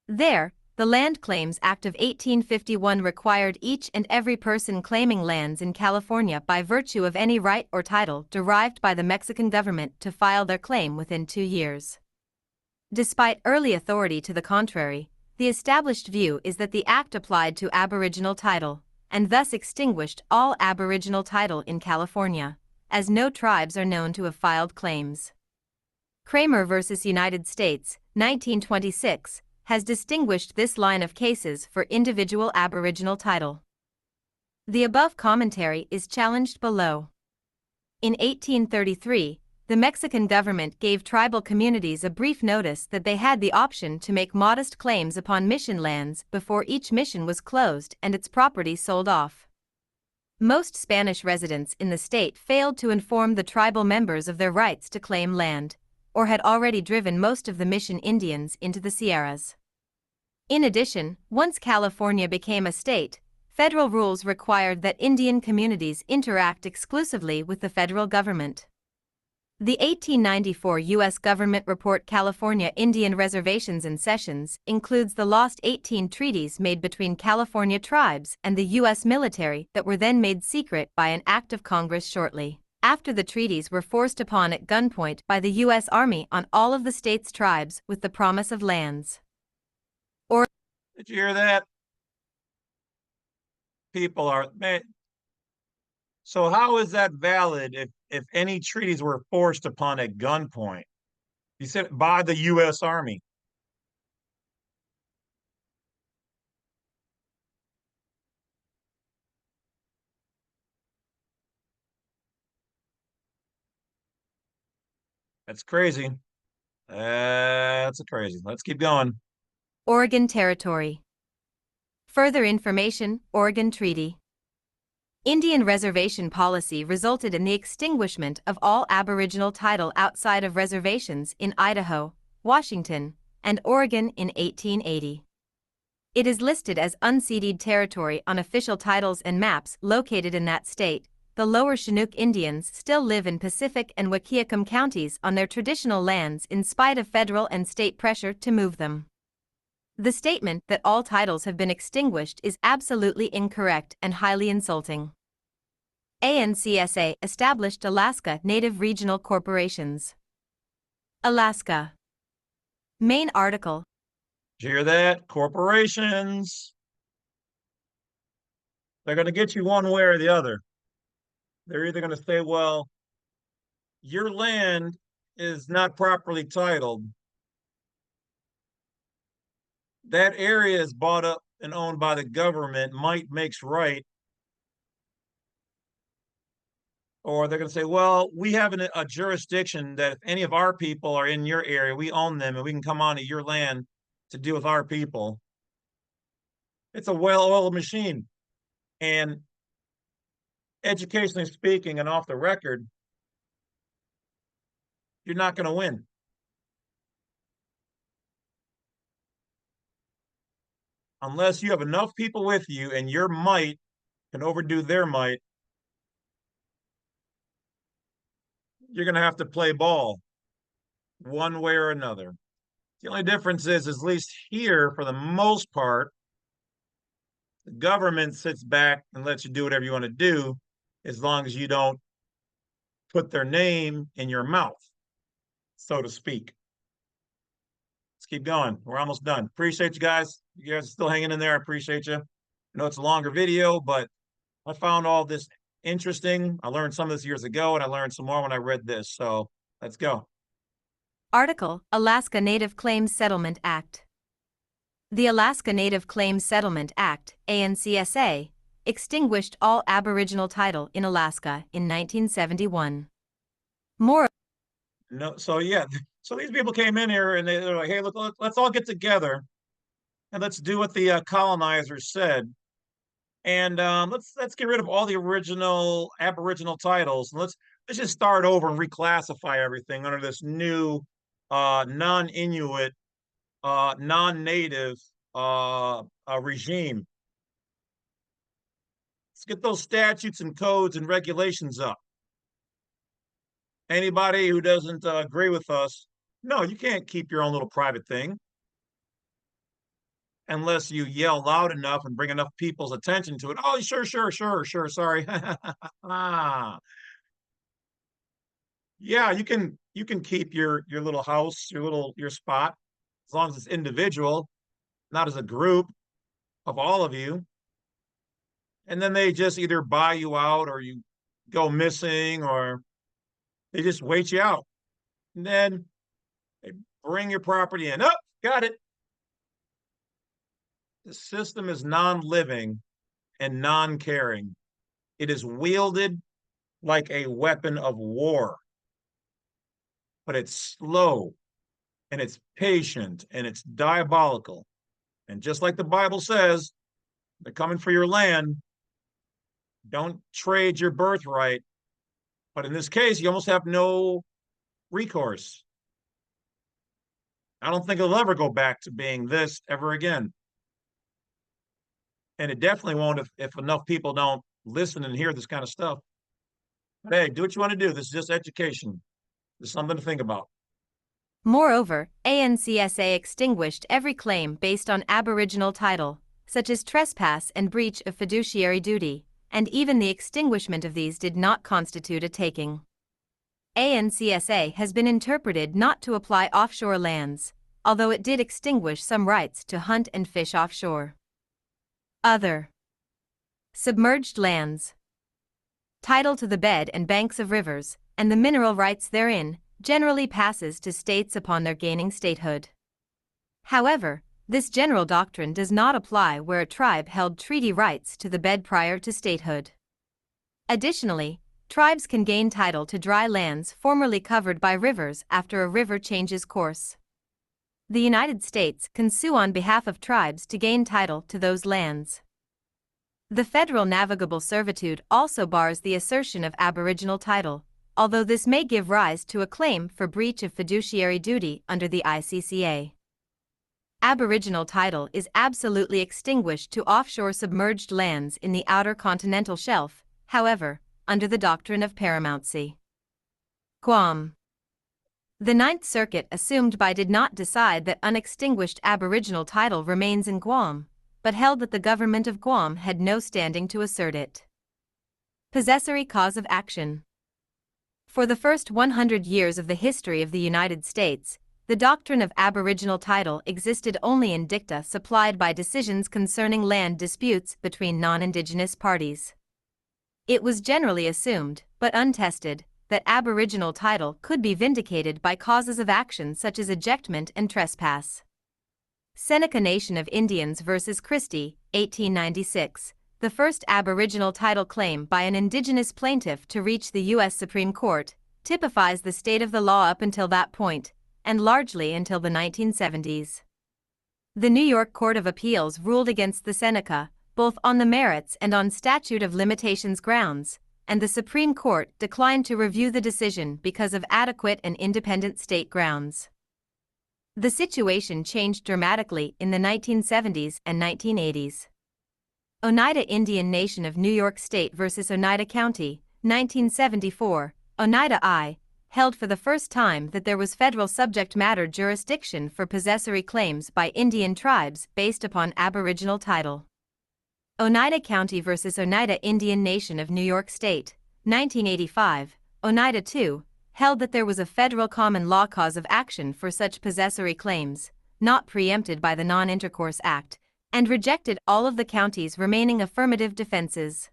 There, the Land Claims Act of 1851 required each and every person claiming lands in California by virtue of any right or title derived by the Mexican government to file their claim within 2 years. Despite early authority to the contrary, the established view is that the act applied to Aboriginal title, and thus extinguished all Aboriginal title in California, as no tribes are known to have filed claims. Kramer v. United States, 1926, has distinguished this line of cases for individual Aboriginal title. The above commentary is challenged below. In 1833, the Mexican government gave tribal communities a brief notice that they had the option to make modest claims upon mission lands before each mission was closed and its property sold off. Most Spanish residents in the state failed to inform the tribal members of their rights to claim land, or had already driven most of the mission Indians into the Sierras. In addition, once California became a state, federal rules required that Indian communities interact exclusively with the federal government. The 1894 U.S. government report California Indian Reservations and Cessions includes the lost 18 treaties made between California tribes and the U.S. military that were then made secret by an act of Congress shortly after the treaties were forced upon at gunpoint by the U.S. Army on all of the state's tribes with the promise of lands. Did you hear that? People are, man. So how is that valid if any treaties were forced upon at gunpoint? You said by the U.S. Army. That's crazy. That's crazy. Let's keep going. Oregon Territory. Further information: Oregon Treaty. Indian reservation policy resulted in the extinguishment of all Aboriginal title outside of reservations in Idaho, Washington, and Oregon in 1880. It is listed as unceded territory on official titles and maps located in that state. The Lower Chinook Indians still live in Pacific and Wahkiakum counties on their traditional lands in spite of federal and state pressure to move them. The statement that all titles have been extinguished is absolutely incorrect and highly insulting. ANCSA established Alaska Native Regional Corporations. Alaska. Main article. Did you hear that? Corporations. They're going to get you one way or the other. They're either going to say, well, your land is not properly titled. That area is bought up and owned by the government, might makes right. Or they're going to say, well, we have a jurisdiction that if any of our people are in your area, we own them and we can come onto your land to deal with our people. It's a well-oiled machine. And educationally speaking and off the record, you're not going to win. Unless you have enough people with you and your might can overdo their might, you're going to have to play ball one way or another. The only difference is at least here, for the most part, the government sits back and lets you do whatever you want to do as long as you don't put their name in your mouth, so to speak. Let's keep going. We're almost done. Appreciate you guys. You guys are still hanging in there. I appreciate you. I know it's a longer video, but I found all this interesting. I learned some of this years ago, and I learned some more when I read this. So let's go. Article, Alaska Native Claims Settlement Act. The Alaska Native Claims Settlement Act, ANCSA, extinguished all Aboriginal title in Alaska in 1971. More. No, so yeah, so these people came in here and they're like, "Hey, look, let's all get together and let's do what the colonizers said, and let's get rid of all the original Aboriginal titles, and let's just start over and reclassify everything under this new non-Inuit, non-native regime. Let's get those statutes and codes and regulations up. Anybody who doesn't agree with us, no, you can't keep your own little private thing unless you yell loud enough and bring enough people's attention to it. Oh, sure, sorry. Ah, yeah, you can keep your little house, your spot, as long as it's individual, not as a group of all of you. And then they just either buy you out or you go missing or they just wait you out. And then they bring your property in. Oh, got it. The system is non-living and non-caring. It is wielded like a weapon of war. But it's slow and it's patient and it's diabolical. And just like the Bible says, they're coming for your land. Don't trade your birthright. But in this case, you almost have no recourse. I don't think it'll ever go back to being this ever again. And it definitely won't if enough people don't listen and hear this kind of stuff. But hey, do what you want to do. This is just education. There's something to think about. Moreover, ANCSA extinguished every claim based on Aboriginal title, such as trespass and breach of fiduciary duty, and even the extinguishment of these did not constitute a taking. ANCSA has been interpreted not to apply offshore lands, although it did extinguish some rights to hunt and fish offshore. Other submerged lands. Title to the bed and banks of rivers, and the mineral rights therein, generally passes to states upon their gaining statehood. However, this general doctrine does not apply where a tribe held treaty rights to the bed prior to statehood. Additionally, tribes can gain title to dry lands formerly covered by rivers after a river changes course. The United States can sue on behalf of tribes to gain title to those lands. The federal navigable servitude also bars the assertion of Aboriginal title, although this may give rise to a claim for breach of fiduciary duty under the ICCA. Aboriginal title is absolutely extinguished to offshore submerged lands in the outer continental shelf, however, under the doctrine of paramountcy. Guam. The Ninth Circuit assumed by did not decide that unextinguished Aboriginal title remains in Guam, but held that the government of Guam had no standing to assert it. Possessory cause of action. For the first 100 years of the history of the United States, the doctrine of Aboriginal title existed only in dicta supplied by decisions concerning land disputes between non-Indigenous parties. It was generally assumed, but untested, that Aboriginal title could be vindicated by causes of action such as ejectment and trespass. Seneca Nation of Indians v. Christie, 1896, the first Aboriginal title claim by an Indigenous plaintiff to reach the U.S. Supreme Court, typifies the state of the law up until that point, and largely until the 1970s. The New York Court of Appeals ruled against the Seneca, both on the merits and on statute of limitations grounds, and the Supreme Court declined to review the decision because of adequate and independent state grounds. The situation changed dramatically in the 1970s and 1980s. Oneida Indian Nation of New York State versus Oneida County, 1974, Oneida I, held for the first time that there was federal subject matter jurisdiction for possessory claims by Indian tribes based upon Aboriginal title. Oneida County versus Oneida Indian Nation of New York State, 1985, Oneida II, held that there was a federal common law cause of action for such possessory claims, not preempted by the Non-Intercourse Act, and rejected all of the county's remaining affirmative defenses.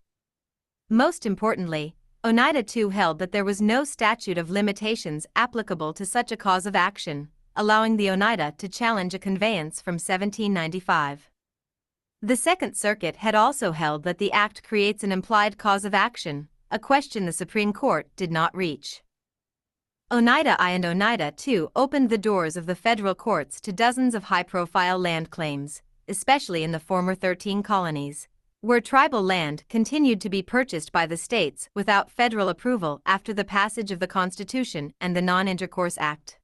Most importantly, Oneida II held that there was no statute of limitations applicable to such a cause of action, allowing the Oneida to challenge a conveyance from 1795. The Second Circuit had also held that the Act creates an implied cause of action, a question the Supreme Court did not reach. Oneida I and Oneida II opened the doors of the federal courts to dozens of high-profile land claims, especially in the former 13 colonies, where tribal land continued to be purchased by the states without federal approval after the passage of the Constitution and the Non-Intercourse Act.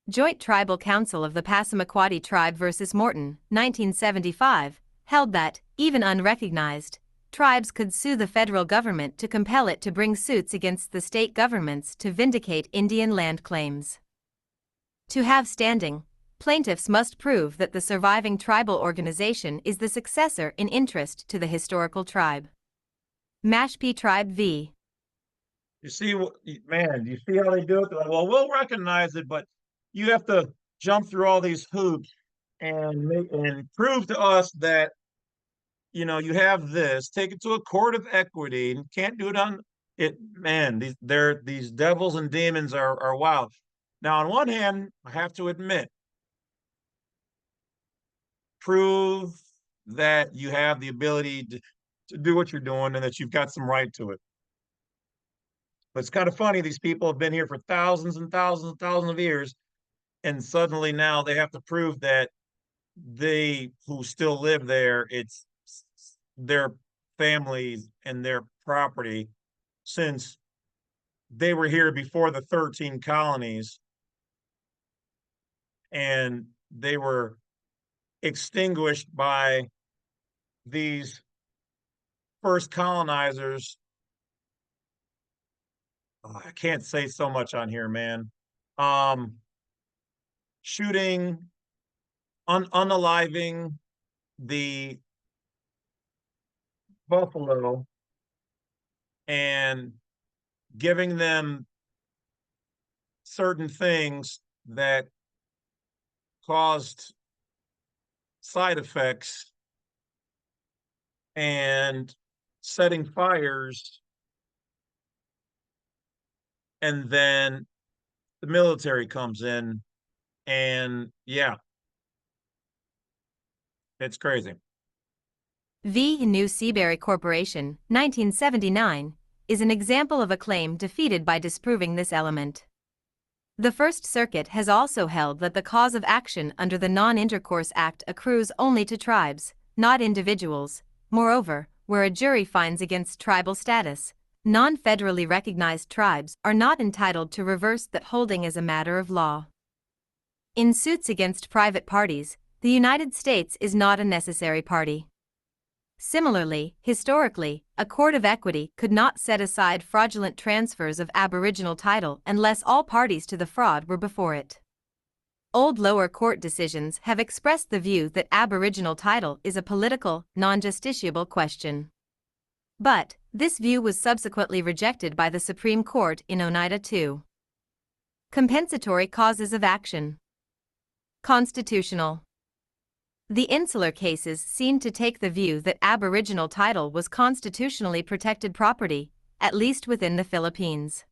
Joint Tribal Council of the Passamaquoddy Tribe versus Morton, 1975, held that, even unrecognized, tribes could sue the federal government to compel it to bring suits against the state governments to vindicate Indian land claims. To have standing, plaintiffs must prove that the surviving tribal organization is the successor in interest to the historical tribe. Mashpee Tribe v. You see, man, you see how they do it? They're like, well, we'll recognize it, but you have to jump through all these hoops and prove to us that, you know, you have this, take it to a court of equity, and can't do it on it. Man, these devils and demons are wild. Now, on one hand, I have to admit, prove that you have the ability to do what you're doing and that you've got some right to it. But it's kind of funny, these people have been here for thousands and thousands and thousands of years, and suddenly now they have to prove that they who still live there, it's their families and their property, since they were here before the 13 colonies and they were extinguished by these first colonizers. Oh, I can't say so much on here, man. Shooting, unaliving the buffalo and giving them certain things that caused side effects and setting fires, and then the military comes in, and yeah, it's crazy. V. New Seabury Corporation, 1979, is an example of a claim defeated by disproving this element. The First Circuit has also held that the cause of action under the Non-Intercourse Act accrues only to tribes, not individuals. Moreover, where a jury finds against tribal status, non-federally recognized tribes are not entitled to reverse that holding as a matter of law. In suits against private parties, the United States is not a necessary party. Similarly, historically, a court of equity could not set aside fraudulent transfers of Aboriginal title unless all parties to the fraud were before it. Old lower court decisions have expressed the view that Aboriginal title is a political, non-justiciable question. But this view was subsequently rejected by the Supreme Court in Oneida II. Compensatory causes of action. Constitutional. The insular cases seemed to take the view that Aboriginal title was constitutionally protected property, at least within the Philippines.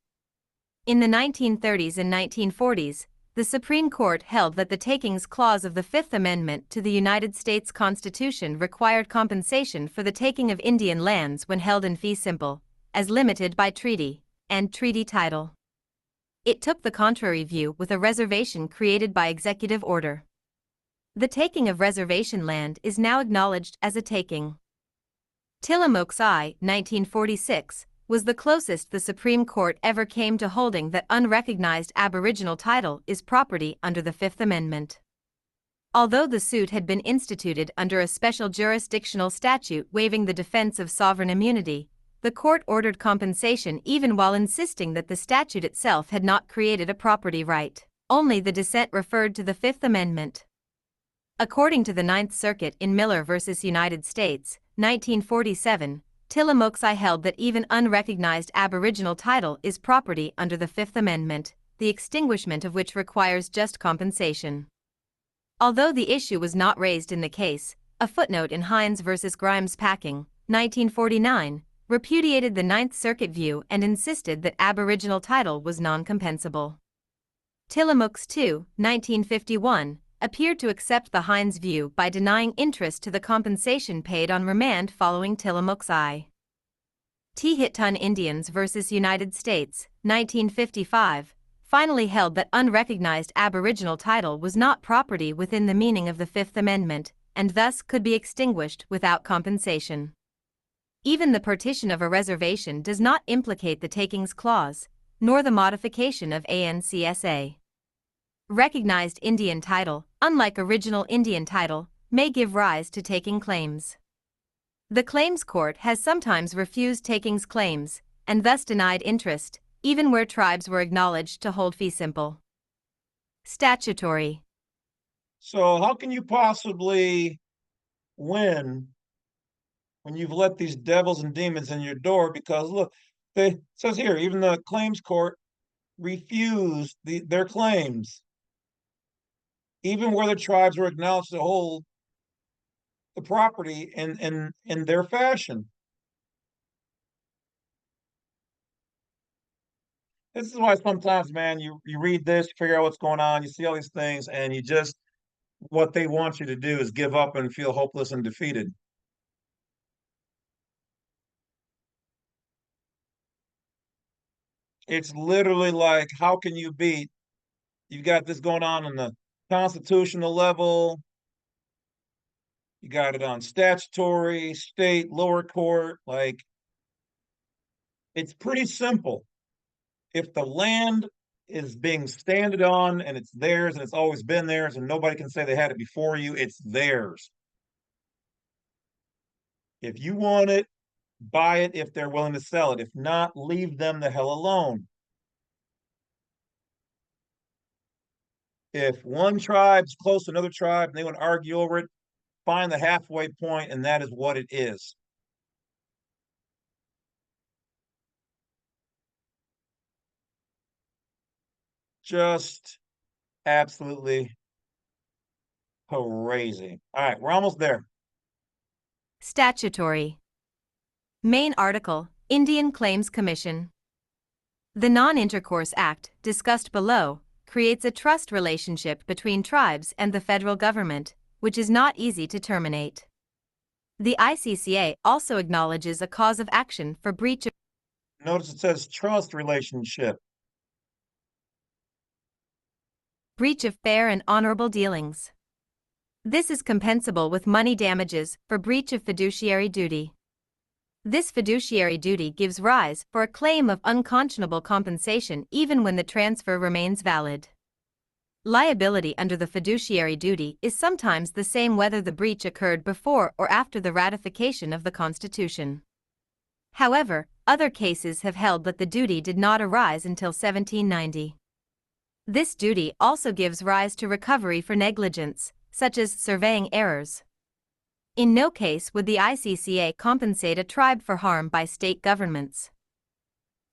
In the 1930s and 1940s, the Supreme Court held that the Takings Clause of the Fifth Amendment to the United States Constitution required compensation for the taking of Indian lands when held in fee simple, as limited by treaty, and treaty title. It took the contrary view with a reservation created by executive order. The taking of reservation land is now acknowledged as a taking. Tillamook's I, 1946, was the closest the Supreme Court ever came to holding that unrecognized Aboriginal title is property under the Fifth Amendment. Although the suit had been instituted under a special jurisdictional statute waiving the defense of sovereign immunity, the court ordered compensation even while insisting that the statute itself had not created a property right. Only the dissent referred to the Fifth Amendment. According to the Ninth Circuit in Miller v. United States, 1947, Tillamook's I held that even unrecognized Aboriginal title is property under the Fifth Amendment, the extinguishment of which requires just compensation. Although the issue was not raised in the case, a footnote in Hines v. Grimes Packing, 1949, repudiated the Ninth Circuit view and insisted that Aboriginal title was non-compensable. Tillamook's II, 1951, appeared to accept the Hines view by denying interest to the compensation paid on remand following Tillamook's I. Tehitun Indians v. United States, 1955, finally held that unrecognized Aboriginal title was not property within the meaning of the Fifth Amendment, and thus could be extinguished without compensation. Even the partition of a reservation does not implicate the takings clause, nor the modification of ANCSA. Recognized Indian title, unlike original Indian title, may give rise to taking claims. The claims court has sometimes refused takings claims, and thus denied interest, even where tribes were acknowledged to hold fee simple. Statutory. So how can you possibly win when you've let these devils and demons in your door? Because look, it says here, even the claims court refused their claims, even where the tribes were acknowledged to hold the property in their fashion. This is why sometimes, man, you read this, you figure out what's going on, you see all these things, and you just, what they want you to do is give up and feel hopeless and defeated. It's literally like, how can you beat? You've got this going on the constitutional level. You got it on statutory, state, lower court. Like, it's pretty simple. If the land is being standed on and it's theirs and it's always been theirs and nobody can say they had it before you, it's theirs. If you want it, buy it if they're willing to sell it. If not, leave them the hell alone. If one tribe's close to another tribe and they want to argue over it, find the halfway point, and that is what it is. Just absolutely crazy. All right, we're almost there. Statutory. Main article, Indian Claims Commission. The Non-Intercourse Act, discussed below, creates a trust relationship between tribes and the federal government, which is not easy to terminate. The ICCA also acknowledges a cause of action for breach of. Notice it says trust relationship. Breach of fair and honorable dealings. This is compensable with money damages for breach of fiduciary duty. This fiduciary duty gives rise for a claim of unconscionable compensation even when the transfer remains valid. Liability under the fiduciary duty is sometimes the same whether the breach occurred before or after the ratification of the Constitution. However, other cases have held that the duty did not arise until 1790. This duty also gives rise to recovery for negligence, such as surveying errors. In no case would the ICCA compensate a tribe for harm by state governments.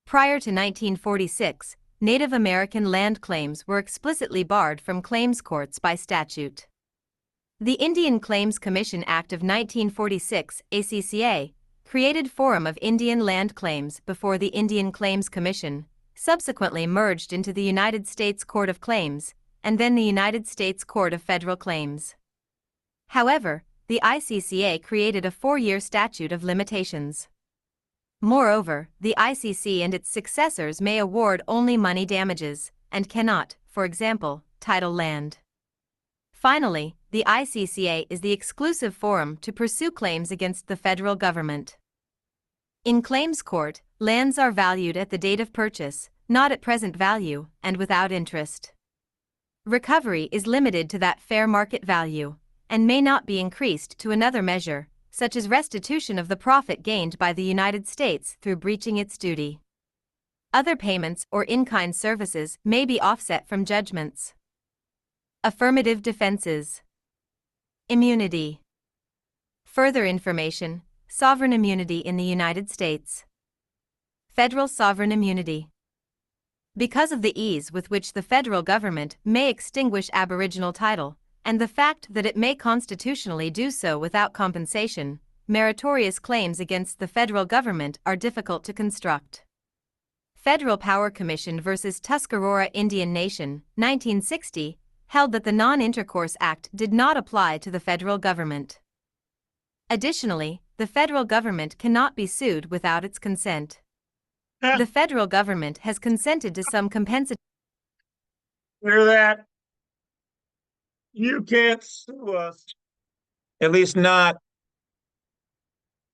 Prior to 1946, Native American land claims were explicitly barred from claims courts by statute. The Indian Claims Commission Act of 1946, ACCA, created Forum of Indian Land Claims before the Indian Claims Commission, subsequently merged into the United States Court of Claims, and then the United States Court of Federal Claims. However, the ICCA created a 4-year statute of limitations. Moreover, the ICC and its successors may award only money damages, and cannot, for example, title land. Finally, the ICCA is the exclusive forum to pursue claims against the federal government. In claims court, lands are valued at the date of purchase, not at present value, and without interest. Recovery is limited to that fair market value, and may not be increased to another measure, such as restitution of the profit gained by the United States through breaching its duty. Other payments or in-kind services may be offset from judgments. Affirmative defenses. Immunity. Further information: sovereign immunity in the United States. Federal sovereign immunity. Because of the ease with which the federal government may extinguish Aboriginal title, and the fact that it may constitutionally do so without compensation, meritorious claims against the federal government are difficult to construct. Federal Power Commission versus Tuscarora Indian Nation, 1960, held that the Non-Intercourse Act did not apply to the federal government. Additionally, the federal government cannot be sued without its consent. The federal government has consented to some compensatory. Hear that? You can't sue us. At least not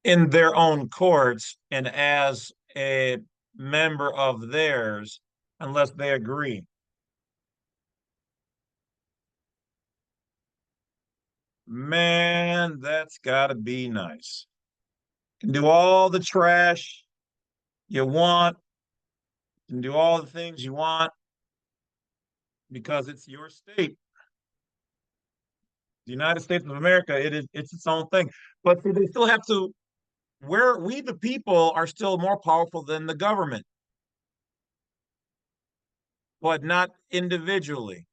in their own courts and as a member of theirs, unless they agree. Man, that's gotta be nice. You can do all the trash you want, you can do all the things you want because it's your state. The United States of America, it's its own thing. But they still have to, where we the people are still more powerful than the government, but not individually.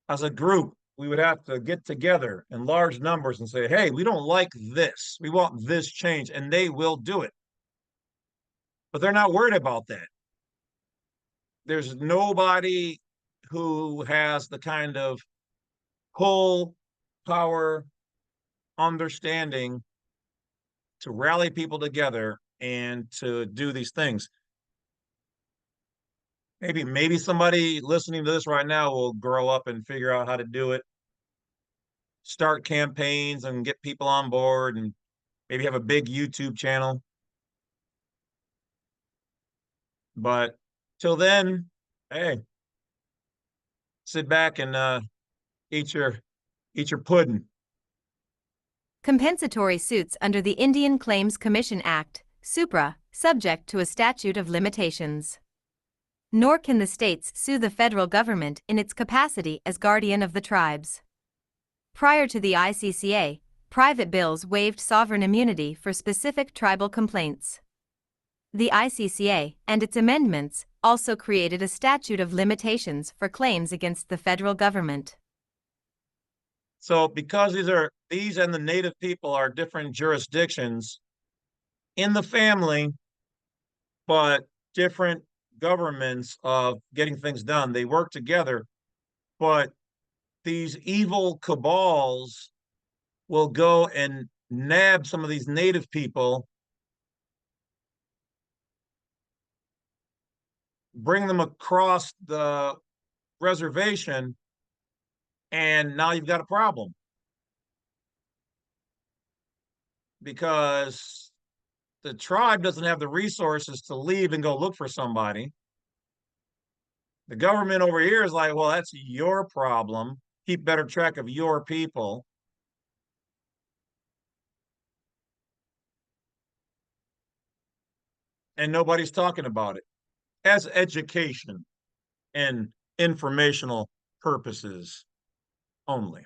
As a group, we would have to get together in large numbers and say, hey, we don't like this. We want this change, and they will do it. But they're not worried about that. There's nobody who has the kind of pull, power, understanding to rally people together and to do these things. Maybe somebody listening to this right now will grow up and figure out how to do it, start campaigns and get people on board, and maybe have a big YouTube channel. But till then, hey, sit back and eat your pudding. Compensatory suits under the Indian Claims Commission Act, SUPRA, subject to a statute of limitations. Nor can the states sue the federal government in its capacity as guardian of the tribes. Prior to the ICCA, private bills waived sovereign immunity for specific tribal complaints. The ICCA and its amendments also created a statute of limitations for claims against the federal government. So because these and the native people are different jurisdictions in the family, but different governments of getting things done, they work together, but these evil cabals will go and nab some of these native people, bring them across the reservation, and now you've got a problem. Because the tribe doesn't have the resources to leave and go look for somebody. The government over here is like, well, that's your problem. Keep better track of your people. And nobody's talking about it as education and informational purposes only.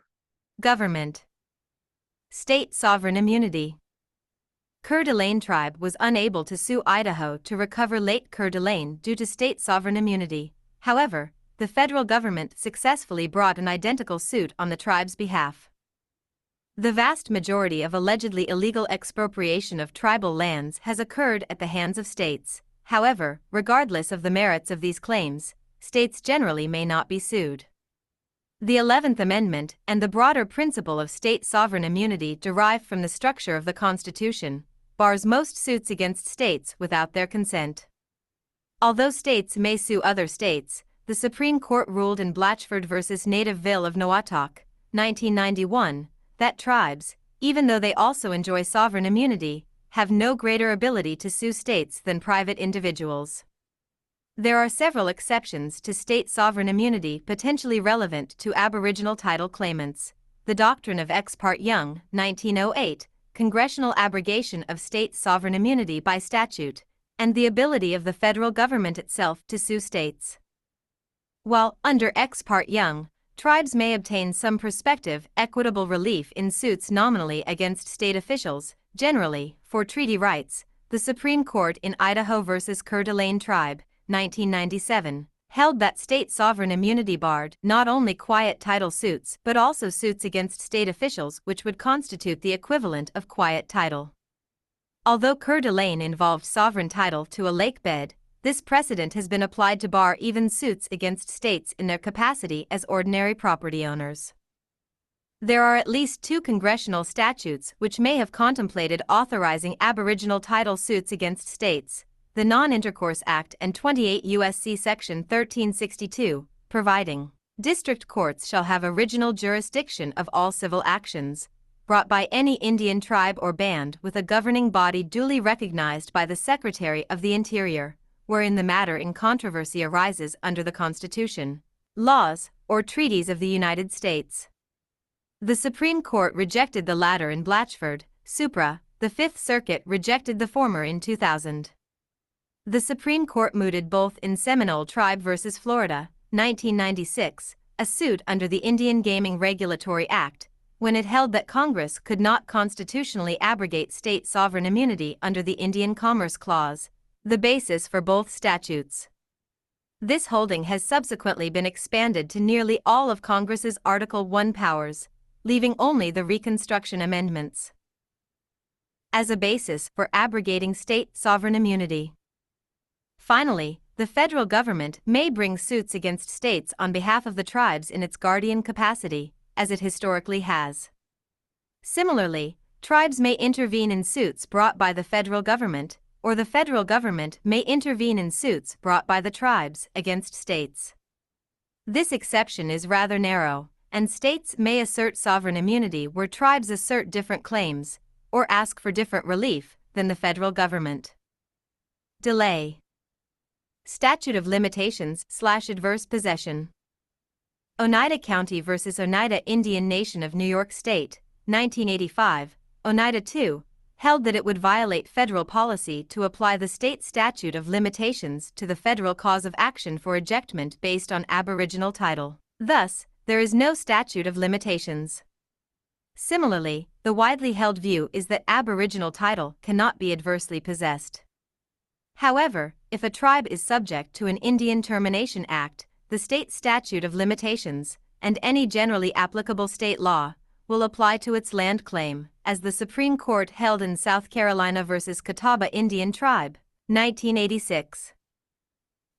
Government. State sovereign immunity. Coeur d'Alene tribe was unable to sue Idaho to recover Lake Coeur d'Alene due to state sovereign immunity. However, the federal government successfully brought an identical suit on the tribe's behalf. The vast majority of allegedly illegal expropriation of tribal lands has occurred at the hands of states. However, regardless of the merits of these claims, states generally may not be sued. The 11th Amendment and the broader principle of state sovereign immunity derived from the structure of the Constitution bars most suits against states without their consent. Although states may sue other states, the Supreme Court ruled in Blatchford v. Nativeville of Noatak, 1991, that tribes, even though they also enjoy sovereign immunity, have no greater ability to sue states than private individuals. There are several exceptions to state sovereign immunity potentially relevant to Aboriginal title claimants. The doctrine of Ex parte Young, 1908, congressional abrogation of state sovereign immunity by statute, and the ability of the federal government itself to sue states. While, under Ex parte Young, tribes may obtain some prospective, equitable relief in suits nominally against state officials, generally, for treaty rights, the Supreme Court in Idaho v. Coeur d'Alene Tribe, 1997, held that state sovereign immunity barred not only quiet title suits but also suits against state officials which would constitute the equivalent of quiet title. Although Coeur d'Alene involved sovereign title to a lake bed, this precedent has been applied to bar even suits against states in their capacity as ordinary property owners. There are at least 2 congressional statutes which may have contemplated authorizing Aboriginal title suits against states, the Non-Intercourse Act and 28 U.S.C. Section 1362, providing, "District courts shall have original jurisdiction of all civil actions brought by any Indian tribe or band with a governing body duly recognized by the Secretary of the Interior, wherein the matter in controversy arises under the Constitution, laws, or treaties of the United States." The Supreme Court rejected the latter in Blatchford, Supra. The Fifth Circuit rejected the former in 2000. The Supreme Court mooted both in Seminole Tribe v. Florida, 1996, a suit under the Indian Gaming Regulatory Act, when it held that Congress could not constitutionally abrogate state sovereign immunity under the Indian Commerce Clause, the basis for both statutes. This holding has subsequently been expanded to nearly all of Congress's Article I powers, leaving only the Reconstruction Amendments as a basis for abrogating state sovereign immunity. Finally, the federal government may bring suits against states on behalf of the tribes in its guardian capacity, as it historically has. Similarly, tribes may intervene in suits brought by the federal government, or the federal government may intervene in suits brought by the tribes against states. This exception is rather narrow, and states may assert sovereign immunity where tribes assert different claims, or ask for different relief, than the federal government. Delay. Statute of Limitations/Adverse Possession. Oneida County v. Oneida Indian Nation of New York State, 1985, Oneida 2, held that it would violate federal policy to apply the state statute of limitations to the federal cause of action for ejectment based on Aboriginal title. Thus, there is no statute of limitations. Similarly, the widely held view is that Aboriginal title cannot be adversely possessed. However, if a tribe is subject to an Indian Termination Act, the state statute of limitations, and any generally applicable state law, will apply to its land claim, as the Supreme Court held in South Carolina v. Catawba Indian Tribe, 1986.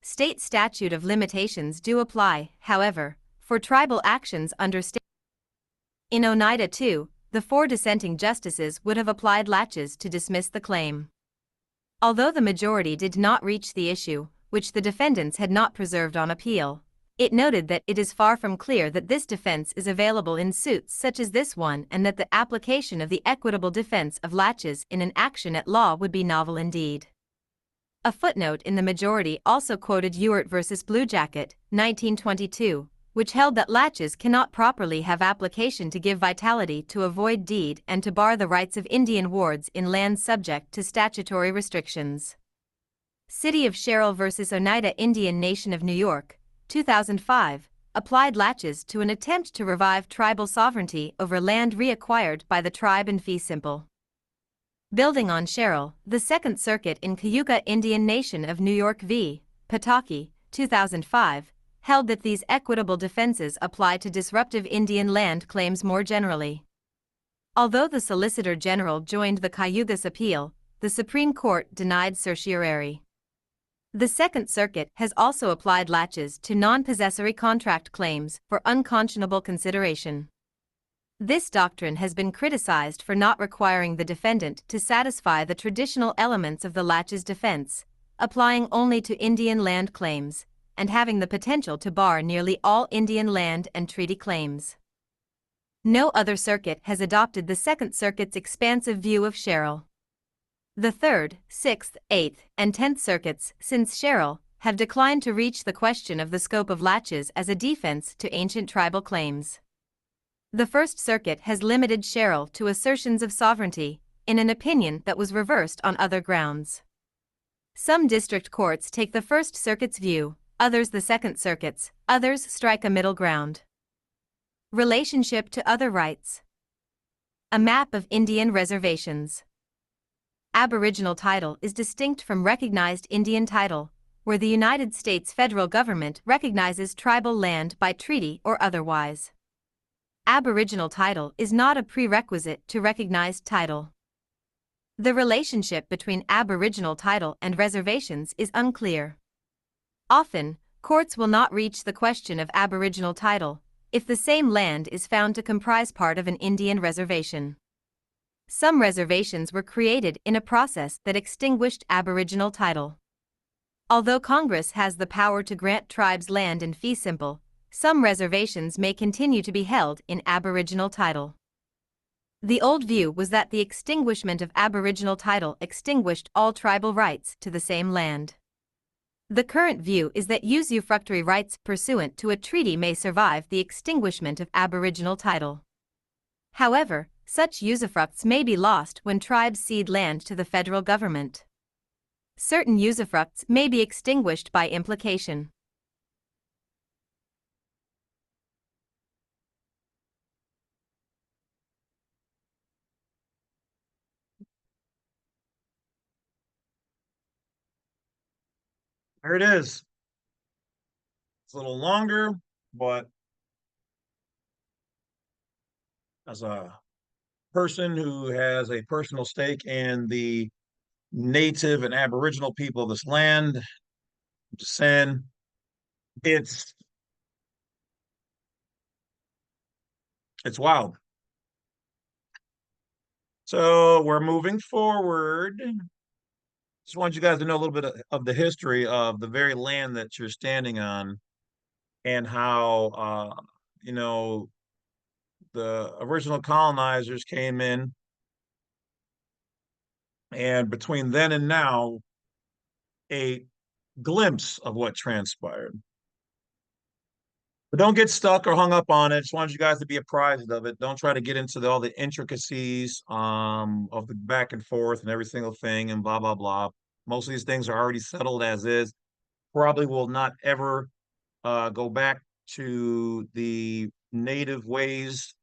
State statute of limitations do apply, however, for tribal actions under state. In Oneida 2, the 4 dissenting justices would have applied laches to dismiss the claim. Although the majority did not reach the issue, which the defendants had not preserved on appeal, it noted that it is far from clear that this defense is available in suits such as this one and that the application of the equitable defense of laches in an action at law would be novel indeed. A footnote in the majority also quoted Ewart v. Blue Jacket, 1922, which held that laches cannot properly have application to give vitality to a void deed and to bar the rights of Indian wards in lands subject to statutory restrictions. City of Sherrill v. Oneida Indian Nation of New York, 2005, applied laches to an attempt to revive tribal sovereignty over land reacquired by the tribe in fee simple. Building on Sherrill, the Second Circuit in Cayuga Indian Nation of New York v. Pataki, 2005, held that these equitable defenses apply to disruptive Indian land claims more generally. Although the Solicitor General joined the Cayugas appeal, the Supreme Court denied certiorari. The Second Circuit has also applied laches to non-possessory contract claims for unconscionable consideration. This doctrine has been criticized for not requiring the defendant to satisfy the traditional elements of the laches defense, applying only to Indian land claims, and having the potential to bar nearly all Indian land and treaty claims. No other circuit has adopted the Second Circuit's expansive view of Sherrill. The Third, Sixth, Eighth, and Tenth Circuits, since Sherrill, have declined to reach the question of the scope of laches as a defense to ancient tribal claims. The First Circuit has limited Sherrill to assertions of sovereignty, in an opinion that was reversed on other grounds. Some district courts take the First Circuit's view, others the Second Circuit's, others strike a middle ground. Relationship to other rights. A map of Indian reservations. Aboriginal title is distinct from recognized Indian title, where the United States federal government recognizes tribal land by treaty or otherwise. Aboriginal title is not a prerequisite to recognized title. The relationship between Aboriginal title and reservations is unclear. Often, courts will not reach the question of Aboriginal title if the same land is found to comprise part of an Indian reservation. Some reservations were created in a process that extinguished Aboriginal title. Although Congress has the power to grant tribes land in fee simple, some reservations may continue to be held in Aboriginal title. The old view was that the extinguishment of Aboriginal title extinguished all tribal rights to the same land. The current view is that usufructuary rights pursuant to a treaty may survive the extinguishment of Aboriginal title. However, such usufructs may be lost when tribes cede land to the federal government. Certain usufructs may be extinguished by implication. There it is. It's a little longer, but as a person who has a personal stake in the native and Aboriginal people of this land, I'm just saying it's it's wild. So we're moving forward. Just want you guys to know a little bit of the history of the very land that you're standing on and how you know the original colonizers came in, and between then and now, a glimpse of what transpired. But don't get stuck or hung up on it. Just wanted you guys to be apprised of it. Don't try to get into all the intricacies of the back and forth and every single thing and blah blah blah. Most of these things are already settled as is. Probably will not ever go back to the native ways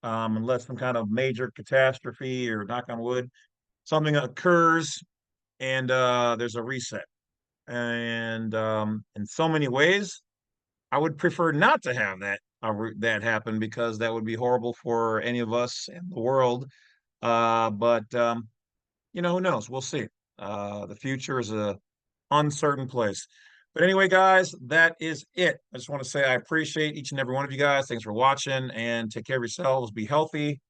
unless some kind of major catastrophe or knock on wood, something occurs and there's a reset. And in so many ways, I would prefer not to have that happen because that would be horrible for any of us in the world. But who knows? We'll see. The future is a uncertain place. But anyway, guys, that is it. I just want to say I appreciate each and every one of you guys. Thanks for watching and take care of yourselves. Be healthy,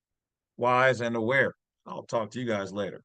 wise, and aware. I'll talk to you guys later.